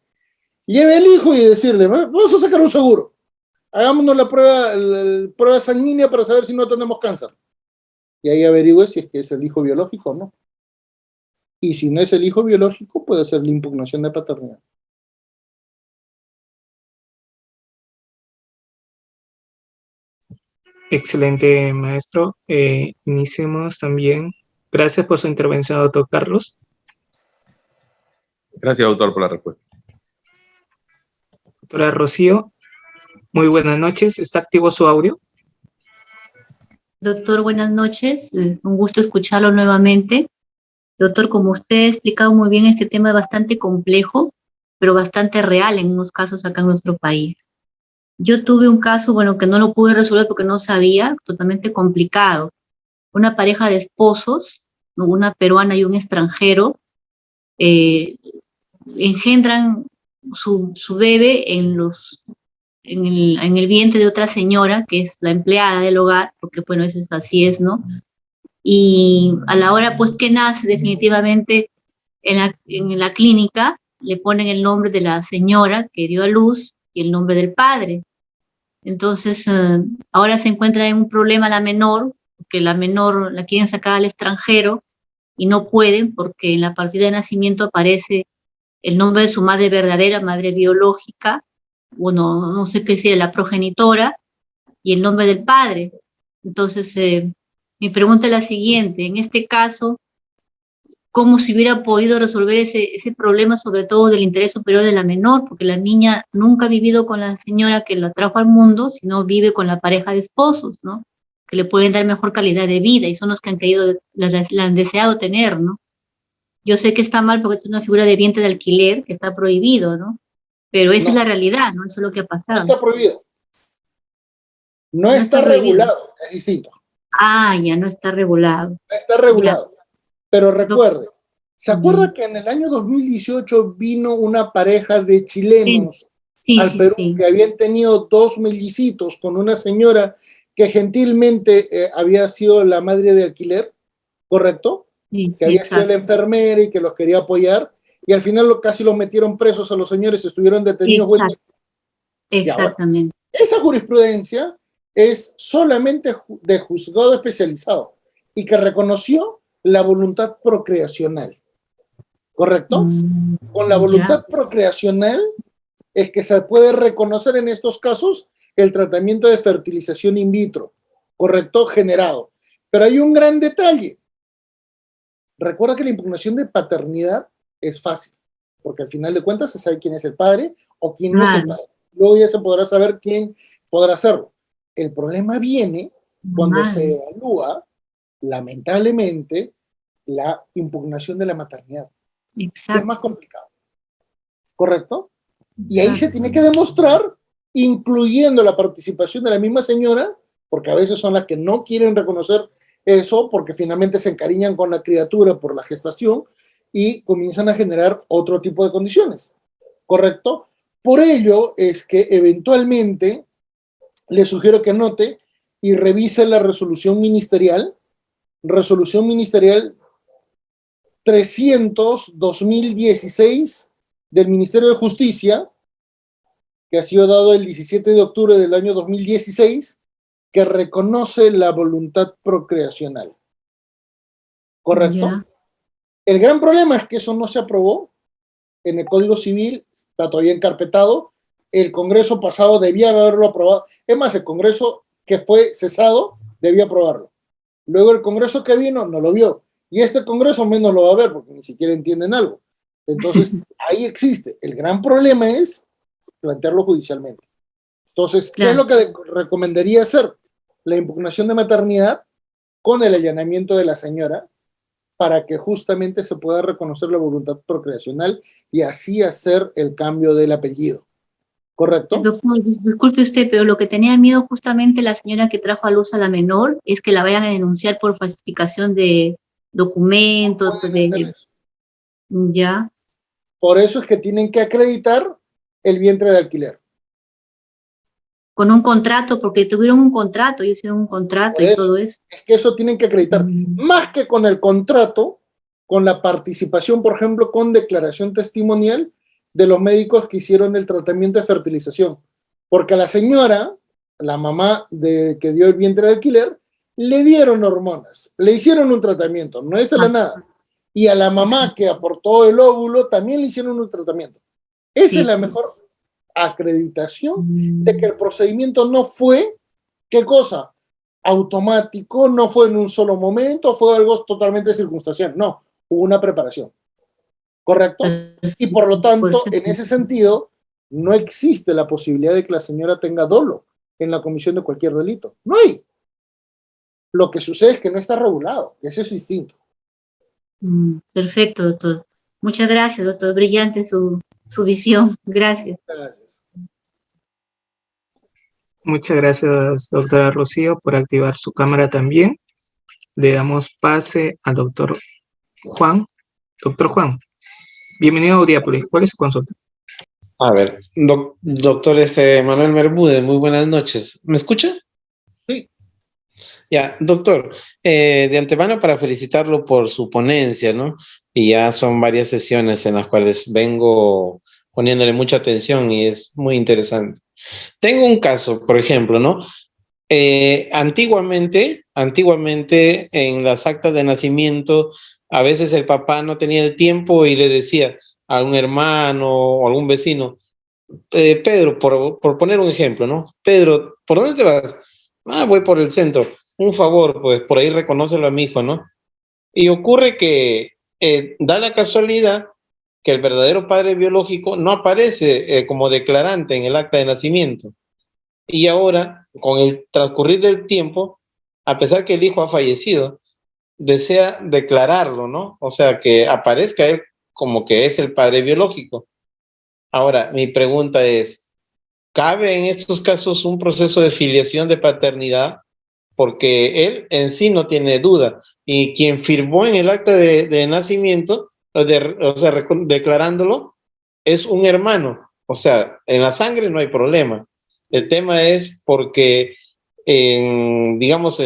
Lleve al hijo y decirle, vamos a sacar un seguro. Hagámonos la prueba sanguínea para saber si no tenemos cáncer. Y ahí averigüe si es que es el hijo biológico o no. Y si no es el hijo biológico, puede ser la impugnación de paternidad. Excelente, maestro. Iniciemos también. Gracias por su intervención, doctor Carlos. Gracias, doctor, por la respuesta. Doctora Rocío, muy buenas noches. ¿Está activo su audio? Doctor, buenas noches. Es un gusto escucharlo nuevamente. Doctor, como usted ha explicado muy bien, este tema es bastante complejo, pero bastante real en unos casos acá en nuestro país. Yo tuve un caso, bueno, que no lo pude resolver porque no sabía, totalmente complicado. Una pareja de esposos, una peruana y un extranjero, engendran su bebé en el vientre de otra señora, que es la empleada del hogar, porque bueno, eso es así es, ¿no? Y a la hora pues que nace, definitivamente en la clínica le ponen el nombre de la señora que dio a luz y el nombre del padre. Entonces, ahora se encuentra en un problema la menor, porque la menor la quieren sacar al extranjero y no pueden porque en la partida de nacimiento aparece el nombre de su madre verdadera, madre biológica, bueno, no sé qué decir, la progenitora, y el nombre del padre. Entonces, mi pregunta es la siguiente, en este caso, ¿cómo se hubiera podido resolver ese problema, sobre todo del interés superior de la menor? Porque la niña nunca ha vivido con la señora que la trajo al mundo, sino vive con la pareja de esposos, ¿no? Que le pueden dar mejor calidad de vida y son los que han querido, la han deseado tener, ¿no? Yo sé que está mal porque es una figura de vientre de alquiler que está prohibido, ¿no? Pero esa es la realidad, ¿no? Eso es lo que ha pasado. No está prohibido. No está regulado, es distinto. Ah, ya no está regulado. No está regulado. Ya. Pero recuerde, ¿se acuerda que en el año 2018 vino una pareja de chilenos al Perú que habían tenido 2 mellicitos con una señora que gentilmente había sido la madre de alquiler, ¿correcto? Que había sido la enfermera y que los quería apoyar, y al final casi los metieron presos a los señores, estuvieron detenidos. Exactamente. Esa jurisprudencia es solamente de juzgado especializado y que reconoció la voluntad procreacional, ¿correcto? Con la voluntad procreacional es que se puede reconocer en estos casos el tratamiento de fertilización in vitro, ¿correcto? Generado. Pero hay un gran detalle. Recuerda que la impugnación de paternidad es fácil, porque al final de cuentas se sabe quién es el padre o quién no es el padre. Luego ya se podrá saber quién podrá hacerlo. El problema viene cuando se evalúa lamentablemente, la impugnación de la maternidad. Exacto. Es más complicado, ¿correcto? Y ahí se tiene que demostrar, incluyendo la participación de la misma señora, porque a veces son las que no quieren reconocer eso, porque finalmente se encariñan con la criatura por la gestación y comienzan a generar otro tipo de condiciones, ¿correcto? Por ello es que eventualmente le sugiero que anote y revise la resolución ministerial 300-2016 del Ministerio de Justicia, que ha sido dado el 17 de octubre del año 2016, que reconoce la voluntad procreacional. ¿Correcto? Ya. El gran problema es que eso no se aprobó en el Código Civil, está todavía encarpetado. El Congreso pasado debía haberlo aprobado. Es más, el Congreso que fue cesado debía aprobarlo. Luego el Congreso que vino no lo vio. Y este Congreso menos lo va a ver porque ni siquiera entienden algo. Entonces, ahí existe. El gran problema es plantearlo judicialmente. Entonces, ¿qué es Claro. lo que recomendaría hacer? La impugnación de maternidad con el allanamiento de la señora para que justamente se pueda reconocer la voluntad procreacional y así hacer el cambio del apellido. ¿Correcto? Doctor, disculpe usted, pero lo que tenía miedo justamente la señora que trajo a luz a la menor es que la vayan a denunciar por falsificación de documentos, Pueden hacer de... eso. Ya. Por eso es que tienen que acreditar el vientre de alquiler. Con un contrato, porque tuvieron un contrato, ellos hicieron un contrato Por y eso, todo eso. es que eso tienen que acreditar. Más que con el contrato, con la participación, por ejemplo, con declaración testimonial de los médicos que hicieron el tratamiento de fertilización. Porque a la señora, la mamá que dio el vientre de alquiler, le dieron hormonas, le hicieron un tratamiento, no es de la nada. Y a la mamá que aportó el óvulo también le hicieron un tratamiento. Esa Sí. es la mejor acreditación de que el procedimiento no fue, ¿qué cosa? Automático, no fue en un solo momento, fue algo totalmente circunstancial. No, hubo una preparación. ¿Correcto? Y por lo tanto, en ese sentido, no existe la posibilidad de que la señora tenga dolo en la comisión de cualquier delito. No hay. Lo que sucede es que no está regulado. Eso es distinto. Perfecto, doctor. Muchas gracias, doctor. Brillante su visión. Gracias. Gracias. Muchas gracias, doctora Rocío, por activar su cámara también. Le damos pase al doctor Juan. Doctor Juan, bienvenido a Audiápolis. ¿Cuál es su consulta? A ver, doctor Manuel Bermúdez, muy buenas noches. ¿Me escucha? Sí. Ya, doctor, de antemano para felicitarlo por su ponencia, ¿no? Y ya son varias sesiones en las cuales vengo poniéndole mucha atención y es muy interesante. Tengo un caso, por ejemplo, ¿no? Antiguamente en las actas de nacimiento, a veces el papá no tenía el tiempo y le decía a un hermano o algún vecino, Pedro, por poner un ejemplo, ¿no? Pedro, ¿por dónde te vas? Ah, voy por el centro. Un favor, pues por ahí reconócelo a mi hijo, ¿no? Y ocurre que da la casualidad que el verdadero padre biológico no aparece como declarante en el acta de nacimiento. Y ahora, con el transcurrir del tiempo, a pesar que el hijo ha fallecido, desea declararlo, ¿no? O sea, que aparezca él como que es el padre biológico. Ahora, mi pregunta es, ¿cabe en estos casos un proceso de filiación de paternidad? Porque él en sí no tiene duda. Y quien firmó en el acta de nacimiento, o sea, declarándolo, es un hermano. O sea, en la sangre no hay problema. El tema es porque, digamos,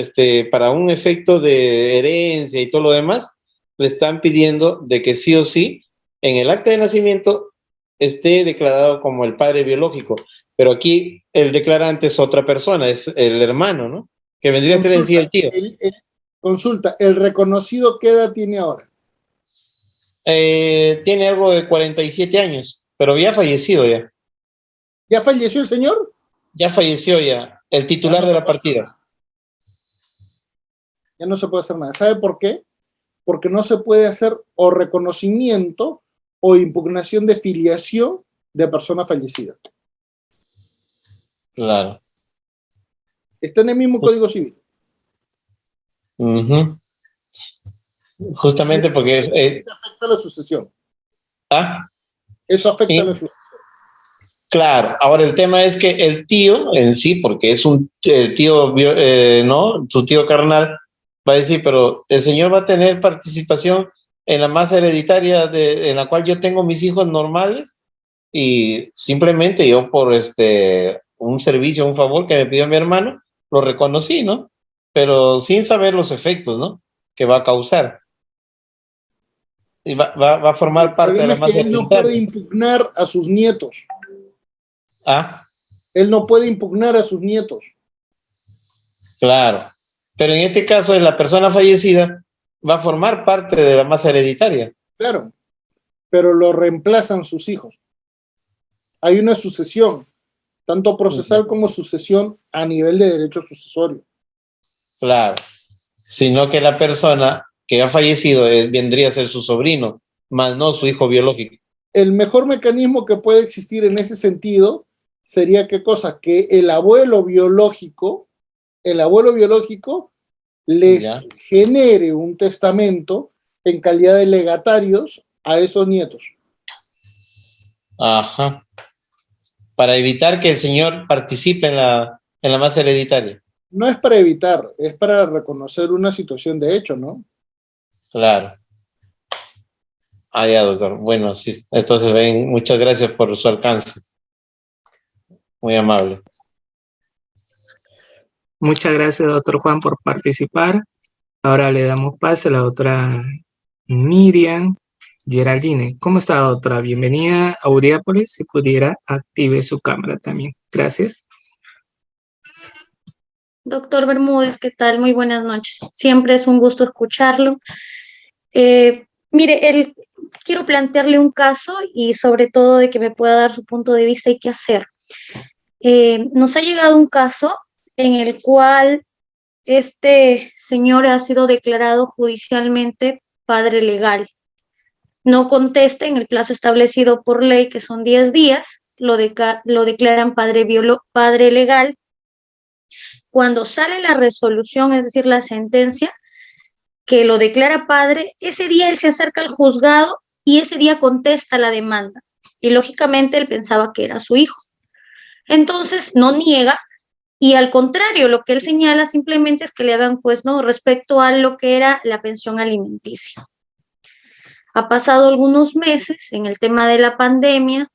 para un efecto de herencia y todo lo demás, le están pidiendo de que sí o sí, en el acta de nacimiento, esté declarado como el padre biológico. Pero aquí el declarante es otra persona, es el hermano, ¿no? Que vendría a ser en sí el tío. Consulta, ¿el reconocido qué edad tiene ahora? Tiene algo de 47 años, pero ya fallecido ya. ¿Ya falleció el señor? Ya falleció ya, el titular de la partida. Ya no se puede hacer nada. ¿Sabe por qué? Porque no se puede hacer o reconocimiento o impugnación de filiación de persona fallecida. Claro. Está en el mismo Código Civil. Justamente porque... afecta a la sucesión. ¿Ah? Eso afecta Sí. a la sucesión. Claro, ahora el tema es que el tío en sí, porque es un tío, ¿no? Su tío carnal, va a decir, pero el señor va a tener participación en la masa hereditaria en la cual yo tengo mis hijos normales y simplemente yo por un servicio, un favor que me pidió mi hermano, lo reconocí, ¿no? Pero sin saber los efectos, ¿no? Que va a causar. Y va a formar El parte de problema la es masa que él no puede hereditaria. impugnar a sus nietos. Ah, Él no puede impugnar a sus nietos. claro. Pero en este caso, la persona fallecida va a formar parte de la masa hereditaria. Claro, pero lo reemplazan sus hijos. Hay una sucesión, tanto procesal como sucesión a nivel de derecho sucesorio. Claro. Sino que la persona que ha fallecido vendría a ser su sobrino, más no su hijo biológico. El mejor mecanismo que puede existir en ese sentido sería ¿qué cosa? Que el abuelo biológico les ¿Ya? genere un testamento en calidad de legatarios a esos nietos. Ajá. Para evitar que el señor participe en la masa hereditaria. No es para evitar, es para reconocer una situación de hecho, ¿no? Claro. Ah, ya, doctor. Bueno, sí. Entonces, ven, muchas gracias por su alcance. Muy amable. Muchas gracias, doctor Juan, por participar. Ahora le damos pase a la doctora Miriam Geraldine. ¿Cómo está, doctora? Bienvenida a Audiápolis. Si pudiera, active su cámara también. Gracias. Doctor Bermúdez, ¿qué tal? Muy buenas noches. Siempre es un gusto escucharlo. Mire, quiero plantearle un caso y sobre todo de que me pueda dar su punto de vista y qué hacer. Nos ha llegado un caso en el cual este señor ha sido declarado judicialmente padre legal. No contesta en el plazo establecido por ley, que son 10 días, lo declaran padre legal. Cuando sale la resolución, es decir, la sentencia, que lo declara padre, ese día él se acerca al juzgado y ese día contesta la demanda. Y lógicamente él pensaba que era su hijo. Entonces no niega y al contrario, lo que él señala simplemente es que le hagan pues, ¿no? Respecto a lo que era la pensión alimenticia. Ha pasado algunos meses en el tema de la pandemia,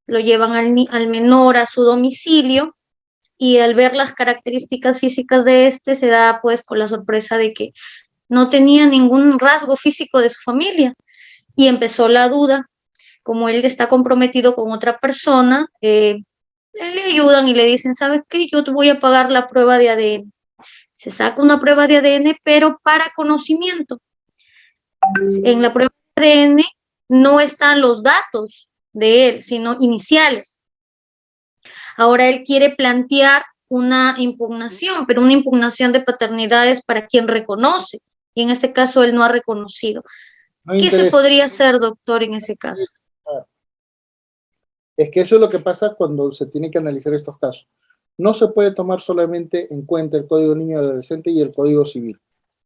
lo llevan al menor a su domicilio y al ver las características físicas de este se da pues con la sorpresa de que no tenía ningún rasgo físico de su familia y empezó la duda. Como él está comprometido con otra persona, le ayudan y le dicen, ¿sabes qué? Yo te voy a pagar la prueba de ADN. Se saca una prueba de ADN, pero para conocimiento. En la prueba de ADN no están los datos de él, sino iniciales. Ahora él quiere plantear una impugnación, pero una impugnación de paternidad es para quien reconoce, y en este caso él no ha reconocido. No ¿Qué se interesa. podría hacer, doctor, en ese caso? Es que eso es lo que pasa cuando se tiene que analizar estos casos. No se puede tomar solamente en cuenta el Código Niño y Adolescente y el Código Civil.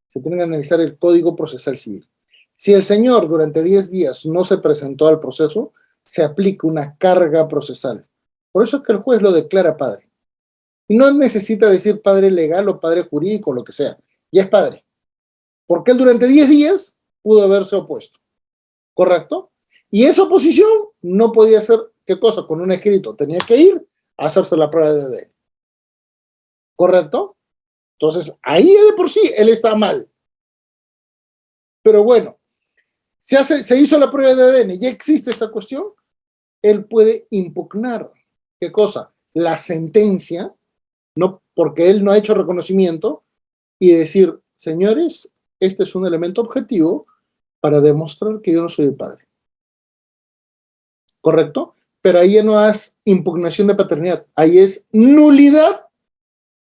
Se tiene que analizar el Código Procesal Civil. Si el señor durante 10 días no se presentó al proceso, se aplica una carga procesal. Por eso es que el juez lo declara padre. Y no necesita decir padre legal o padre jurídico, lo que sea. Ya es padre. Porque él durante 10 días pudo haberse opuesto. ¿Correcto? Y esa oposición no podía hacer, ¿qué cosa? Con un escrito. Tenía que ir a hacerse la prueba de ADN. ¿Correcto? Entonces, ahí de por sí él está mal. Pero bueno, se hizo la prueba de ADN, ya existe esa cuestión, él puede impugnar. ¿Qué cosa? La sentencia, no, porque él no ha hecho reconocimiento, y decir, señores, este es un elemento objetivo para demostrar que yo no soy el padre. ¿Correcto? Pero ahí ya no es impugnación de paternidad, ahí es nulidad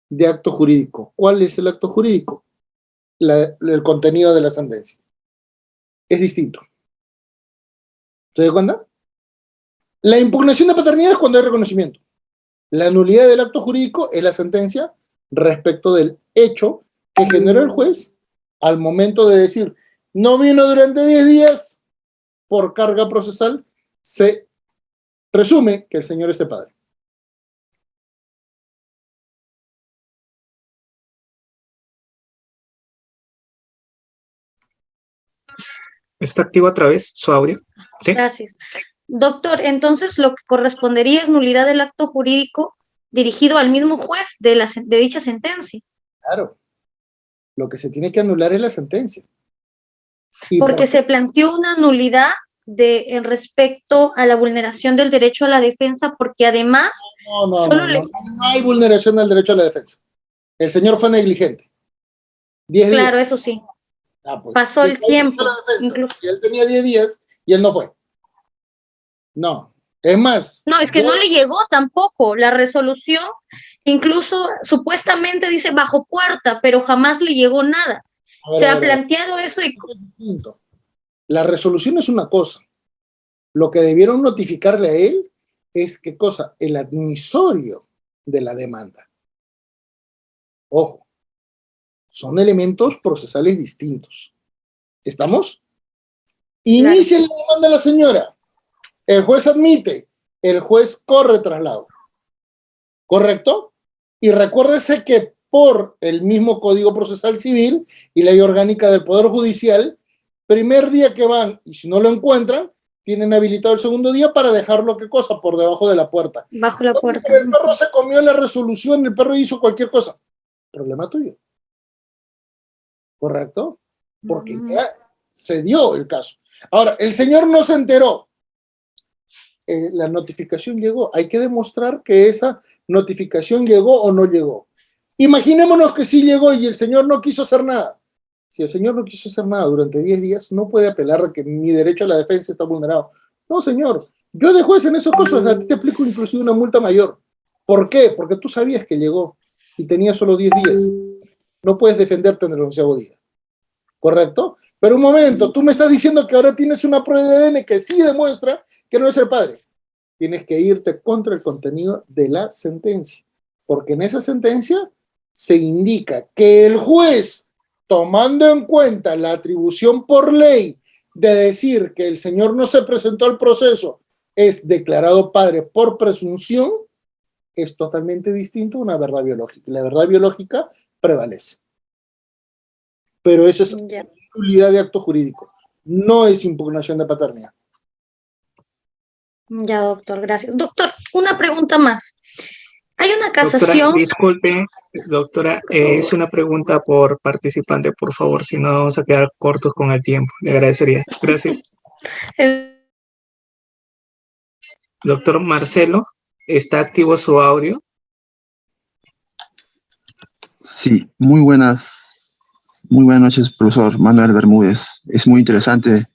de acto jurídico. ¿Cuál es el acto jurídico? El contenido de la sentencia. Es distinto. ¿Se da cuenta? La impugnación de paternidad es cuando hay reconocimiento. La nulidad del acto jurídico es la sentencia respecto del hecho que generó el juez al momento de decir, no vino durante 10 días, por carga procesal, se presume que el señor es el padre. ¿Está activo otra vez su audio? ¿Sí? Gracias. Doctor, entonces lo que correspondería es nulidad del acto jurídico dirigido al mismo juez de dicha sentencia. Claro. Lo que se tiene que anular es la sentencia. Porque se planteó una nulidad en respecto a la vulneración del derecho a la defensa, porque además no hay vulneración del derecho a la defensa. El señor fue negligente. 10 días. Claro, eso sí. Pues, pasó el tiempo. Si él tenía 10 días y él no fue. No. Es más. No, es que no le llegó tampoco la resolución. Incluso supuestamente dice bajo puerta, pero jamás le llegó nada. Se ha planteado eso y... La resolución es una cosa. Lo que debieron notificarle a él es ¿qué cosa? El admisorio de la demanda. Ojo, son elementos procesales distintos. ¿Estamos? Inicia la demanda la señora. El juez admite. El juez corre traslado. ¿Correcto? Y recuérdese que por el mismo Código Procesal Civil y Ley Orgánica del Poder Judicial, primer día que van, y si no lo encuentran, tienen habilitado el segundo día para dejarlo, ¿qué cosa? Por debajo de la puerta. Bajo la puerta. Pero el perro se comió la resolución, el perro hizo cualquier cosa. Problema tuyo. ¿Correcto? Porque ya se dio el caso. Ahora, el señor no se enteró. La notificación llegó. Hay que demostrar que esa notificación llegó o no llegó. Imaginémonos que sí llegó y el señor no quiso hacer nada. Si el señor no quiso hacer nada durante 10 días, no puede apelar de que mi derecho a la defensa está vulnerado. No, señor. Yo de juez en esos casos a ti te aplico inclusive una multa mayor. ¿Por qué? Porque tú sabías que llegó y tenía solo 10 días. No puedes defenderte en el 11º día. ¿Correcto? Pero un momento, tú me estás diciendo que ahora tienes una prueba de ADN que sí demuestra que no es el padre. Tienes que irte contra el contenido de la sentencia. Porque en esa sentencia se indica que el juez, tomando en cuenta la atribución por ley de decir que el señor no se presentó al proceso, es declarado padre por presunción, es totalmente distinto a una verdad biológica. La verdad biológica prevalece. Pero eso es nulidad de acto jurídico, no es impugnación de paternidad. Ya, doctor, gracias. Doctor, una pregunta más. Hay una casación... Doctora, disculpe, doctora, es una pregunta por participante, por favor, si no vamos a quedar cortos con el tiempo. Le agradecería. Gracias. Doctor Marcelo, ¿está activo su audio? Sí, muy buenas noches, profesor Manuel Bermúdez. Es muy interesante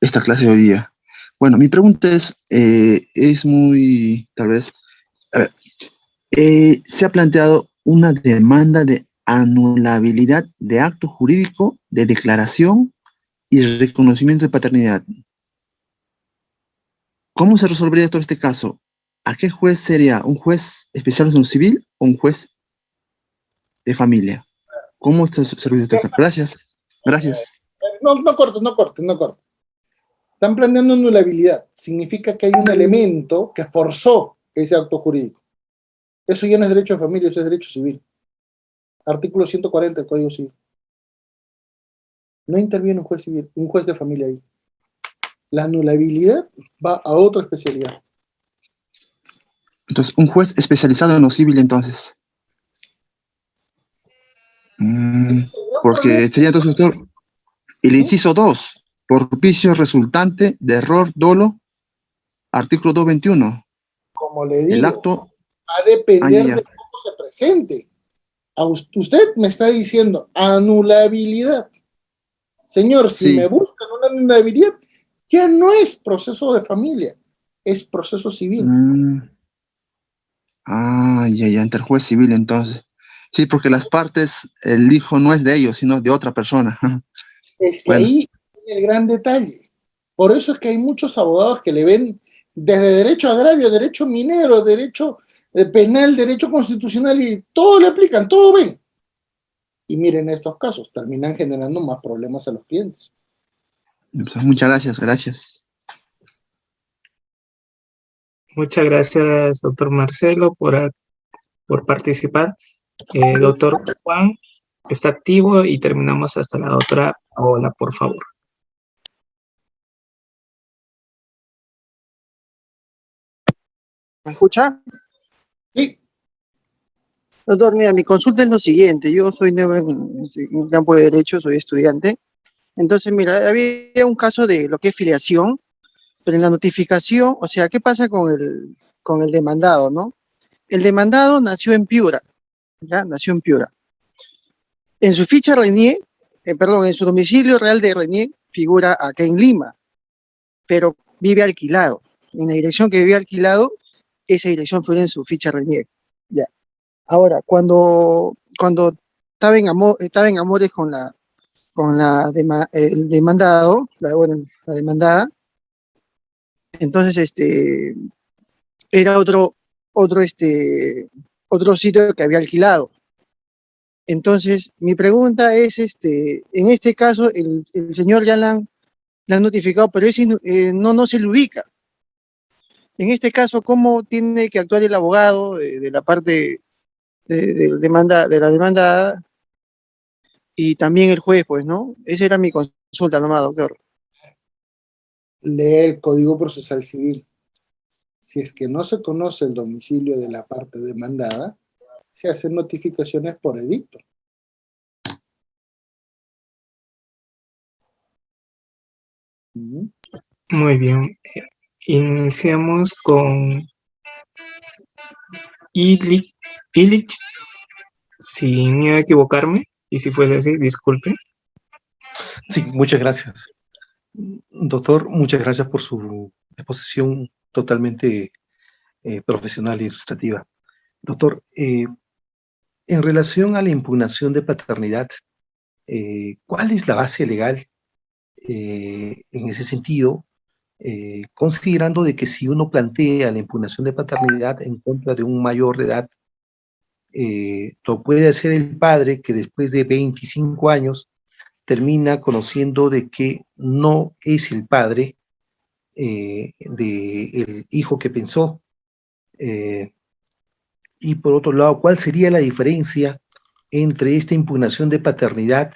esta clase de hoy día. Bueno, mi pregunta es muy, tal vez, se ha planteado una demanda de anulabilidad de acto jurídico de declaración y reconocimiento de paternidad. ¿Cómo se resolvería todo este caso? ¿A qué juez sería? ¿Un juez especial en civil o un juez de familia? ¿Cómo se resuelve este caso? Gracias. No cortes. Están planteando anulabilidad. Significa que hay un elemento que forzó ese acto jurídico. Eso ya no es derecho de familia, eso es derecho civil. Artículo 140 del Código Civil. No interviene un juez civil, un juez de familia ahí. La anulabilidad va a otra especialidad. Entonces, un juez especializado en lo civil, entonces. Porque sería entonces, doctor, el inciso 2, propiciio resultante de error dolo, artículo 221. Como le digo, el acto va a depender de cómo se presente. Usted me está diciendo anulabilidad. Señor, si me buscan una anulabilidad, ya no es proceso de familia, es proceso civil. Ante el juez civil, entonces. Sí, porque las partes, el hijo no es de ellos, sino de otra persona. Es que ahí viene el gran detalle. Por eso es que hay muchos abogados que le ven desde derecho agrario, derecho minero, derecho penal, derecho constitucional, y todo le aplican, todo ven. Y miren estos casos, terminan generando más problemas a los clientes. Muchas gracias, gracias. Muchas gracias, doctor Marcelo, por participar. Doctor Juan está activo y terminamos hasta la doctora Paola, por favor. ¿Me escucha? Sí. Doctor, mira, mi consulta es lo siguiente. Yo soy nuevo en el campo de Derecho, soy estudiante. Entonces, mira, había un caso de lo que es filiación, pero en la notificación, o sea, ¿qué pasa con el demandado, no? El demandado nació en Piura, ¿ya? Nació en Piura. En su ficha RENIE, en su domicilio real de RENIE figura acá en Lima, pero vive alquilado. En la dirección que vive alquilado, esa dirección figura en su ficha RENIE. Ya. Ahora, cuando estaba en amores con el demandado, la demandada, entonces era otro sitio que había alquilado. Entonces, mi pregunta es, en este caso, el señor ya le han notificado, pero ese no se le ubica. En este caso, ¿cómo tiene que actuar el abogado de la parte de la demandada y también el juez, pues, ¿no? Esa era mi consulta nomás, doctor. Lee el Código Procesal Civil. Si es que no se conoce el domicilio de la parte demandada, se hacen notificaciones por edicto. Muy bien. Iniciamos con Illich, sin miedo a equivocarme, y si fuese así, disculpe. Sí, muchas gracias. Doctor, muchas gracias por su exposición totalmente profesional e ilustrativa. Doctor, en relación a la impugnación de paternidad, ¿cuál es la base legal en ese sentido? Considerando de que si uno plantea la impugnación de paternidad en contra de un mayor de edad, lo puede hacer el padre que después de 25 años termina conociendo de que no es el padre del hijo que pensó. Y por otro lado, ¿cuál sería la diferencia entre esta impugnación de paternidad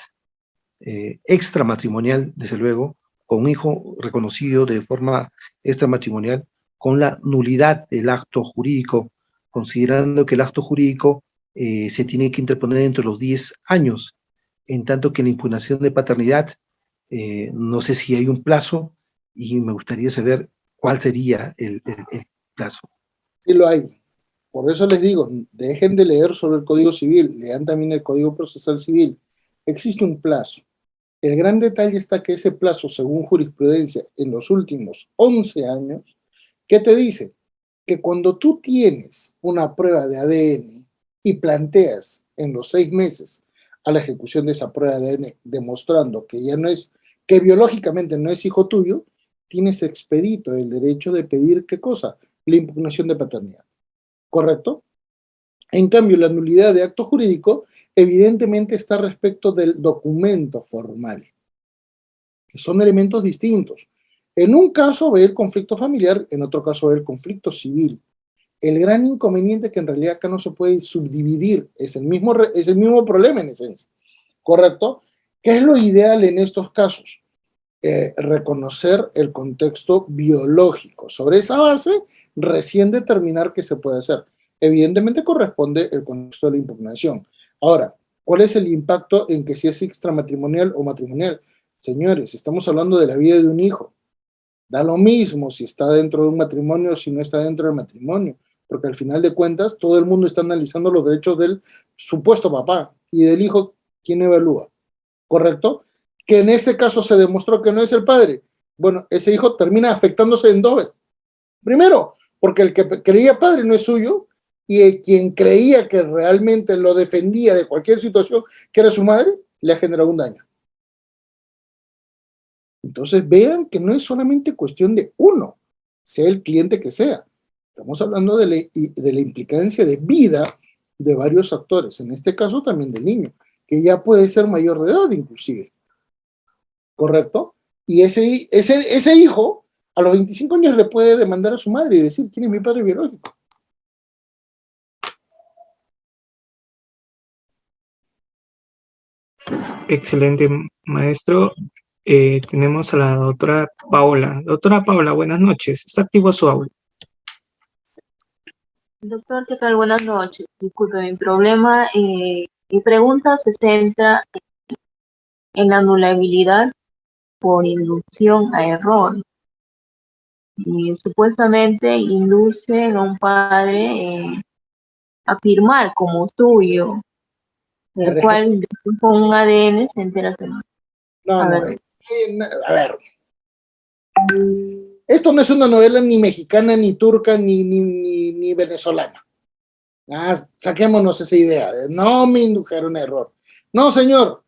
extramatrimonial, desde luego, con un hijo reconocido de forma extramatrimonial, con la nulidad del acto jurídico, considerando que el acto jurídico se tiene que interponer entre los 10 años, en tanto que la impugnación de paternidad, no sé si hay un plazo, y me gustaría saber cuál sería el plazo. Sí lo hay. Por eso les digo, dejen de leer sobre el Código Civil, lean también el Código Procesal Civil. Existe un plazo. El gran detalle está que ese plazo, según jurisprudencia, en los últimos 11 años, ¿qué te dice? Que cuando tú tienes una prueba de ADN y planteas en los 6 meses a la ejecución de esa prueba de ADN demostrando que ya no es, que biológicamente no es hijo tuyo, tienes expedito el derecho de pedir ¿qué cosa? La impugnación de paternidad. ¿Correcto? En cambio, la nulidad de acto jurídico evidentemente está respecto del documento formal, que son elementos distintos. En un caso ve el conflicto familiar, en otro caso ve el conflicto civil. El gran inconveniente es que en realidad acá no se puede subdividir, es el mismo problema en esencia, ¿correcto? ¿Qué es lo ideal en estos casos? Reconocer el contexto biológico. Sobre esa base, recién determinar qué se puede hacer. Evidentemente corresponde el contexto de la impugnación. Ahora, ¿cuál es el impacto en que si es extramatrimonial o matrimonial? Señores, estamos hablando de la vida de un hijo. Da lo mismo si está dentro de un matrimonio o si no está dentro del matrimonio, porque al final de cuentas todo el mundo está analizando los derechos del supuesto papá y del hijo, ¿quién evalúa? ¿Correcto? Que en este caso se demostró que no es el padre. Bueno, ese hijo termina afectándose en dos veces. Primero, porque el que creía padre no es suyo, y quien creía que realmente lo defendía de cualquier situación, que era su madre, le ha generado un daño. Entonces vean que no es solamente cuestión de uno, sea el cliente que sea. Estamos hablando de la implicancia de vida de varios actores, en este caso también del niño, que ya puede ser mayor de edad inclusive, ¿correcto? Y ese hijo a los 25 años le puede demandar a su madre y decir, ¿quién es mi padre biológico? Excelente, maestro. Tenemos a la doctora Paola. Doctora Paola, buenas noches. Está activo su aula. Doctor, ¿qué tal? Buenas noches. Disculpe, mi pregunta se centra en la anulabilidad por inducción a error. Y supuestamente inducen a un padre a firmar como suyo, el cual con un ADN se entera que no. A ver. Esto no es una novela ni mexicana, ni turca, ni venezolana. Saquémonos esa idea. No me indujeron a error. No, señor.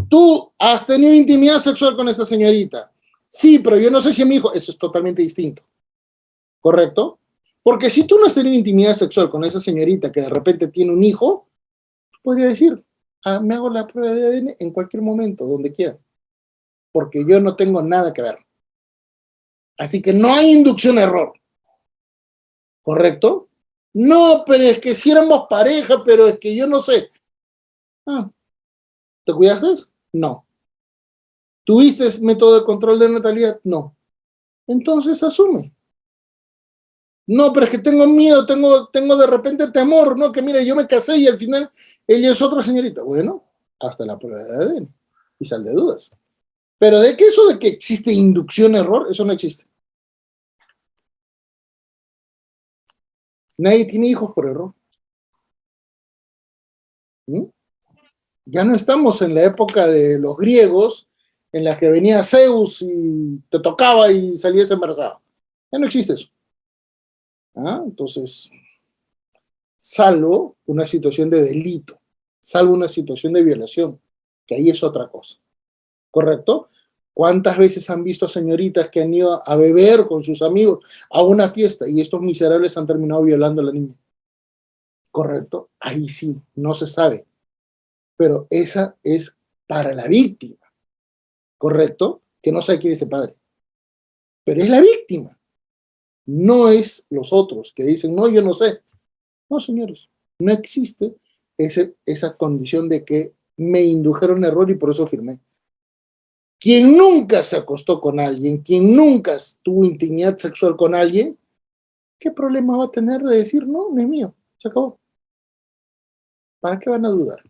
Tú has tenido intimidad sexual con esta señorita. Sí, pero yo no sé si es mi hijo. Eso es totalmente distinto. ¿Correcto? Porque si tú no has tenido intimidad sexual con esa señorita que de repente tiene un hijo, podría decir, me hago la prueba de ADN en cualquier momento, donde quiera. Porque yo no tengo nada que ver. Así que no hay inducción a error. ¿Correcto? No, pero es que si éramos pareja, pero es que yo no sé. ¿Te cuidaste? No. ¿Tuviste método de control de natalidad? No. Entonces asume. No, pero es que tengo miedo, tengo de repente temor, ¿no? Que mire, yo me casé y al final ella es otra señorita. Bueno, hasta la prueba de ADN. Y sal de dudas. Pero de que eso de que existe inducción a error, eso no existe. Nadie tiene hijos por error. Ya no estamos en la época de los griegos, en la que venía Zeus y te tocaba y salías embarazado. Ya no existe eso. Entonces, salvo una situación de delito, salvo una situación de violación, que ahí es otra cosa. ¿Correcto? ¿Cuántas veces han visto señoritas que han ido a beber con sus amigos a una fiesta y estos miserables han terminado violando a la niña? ¿Correcto? Ahí sí, no se sabe. Pero esa es para la víctima. ¿Correcto? Que no sabe quién es el padre. Pero es la víctima. No es los otros que dicen, no, yo no sé. No, señores, no existe esa condición de que me indujeron error y por eso firmé. Quien nunca se acostó con alguien, quien nunca tuvo intimidad sexual con alguien, ¿qué problema va a tener de decir, no, no es mío? Se acabó. ¿Para qué van a dudar?